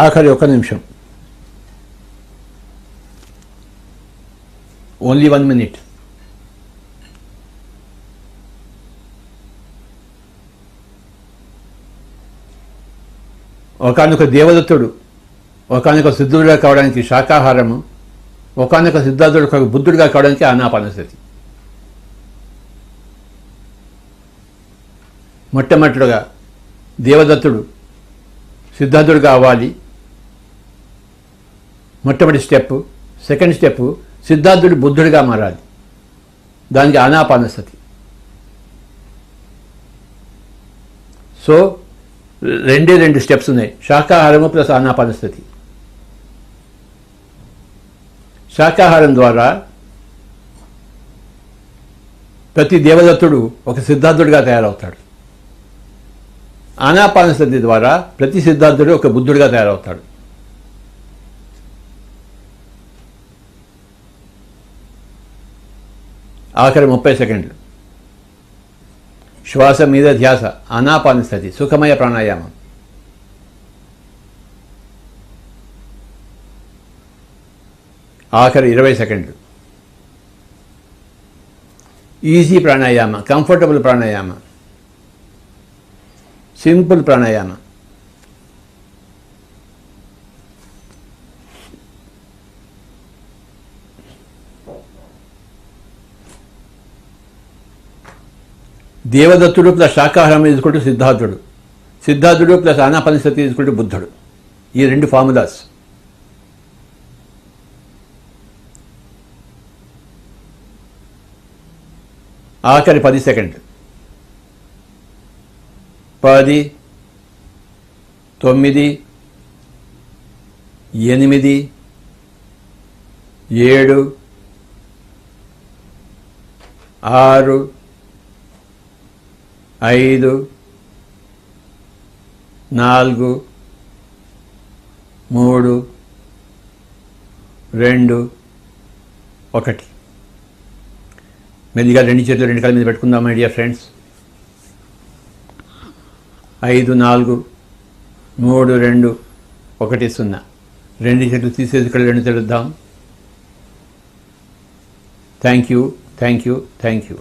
ఆఖరి 1 నిమిషం, ఓన్లీ 1 minute. ఒకానొక దేవదత్తుడు ఒకానొక సిద్ధుడుగా కావడానికి శాకాహారము, ఒకానొక సిద్ధార్థుడు ఒక బుద్ధుడిగా కావడానికి ఆనాపానసతి. మొట్టమొదటిగా దేవదత్తుడు సిద్ధార్థుడుగా అవ్వాలి, మొట్టమొదటి స్టెప్. సెకండ్ స్టెప్ సిద్ధార్థుడు బుద్ధుడిగా మారాలి, దానికి ఆనాపానసతి. సో 2 స్టెప్స్ ఉన్నాయి, శాకాహారము ప్లస్ ఆనాపానసతి. శాకాహారం ద్వారా ప్రతి దేవదత్తుడు ఒక సిద్ధార్థుడిగా తయారవుతాడు. ఆనాపానసతి ద్వారా ప్రతి సిద్ధార్థుడు ఒక బుద్ధుడిగా తయారవుతాడు. ఆఖరి 30 సెకండ్లు శ్వాస మీద ధ్యాస, ఆనాపానసతి, సుఖమయ ప్రాణాయామం. ఆఖరి 20 సెకండ్లు easy pranayama, comfortable pranayama, simple pranayama. దేవదత్తుడు ప్లస్ శాకాహారం ఈజ్కొల్టు సిద్ధార్థుడు, సిద్ధార్థుడు ప్లస్ ఆనాపానసతి ఈజ్కొల్టు బుద్ధుడు. ఈ 2 ఫార్ములాస్. ఆఖరి 10 సెకండ్లు 10, 9, 8, 7, 6, 5, 4, 3, 2, 1. మెల్లిగా 2 చేతులు 2 కాళ్ళ మీద పెట్టుకుందాం మై డియర్ ఫ్రెండ్స్. 5, 4, 3, 2, 1, 0. 2 చేతులు తీసేసి ఇక్కడ 2 తెరుద్దాం. Thank you.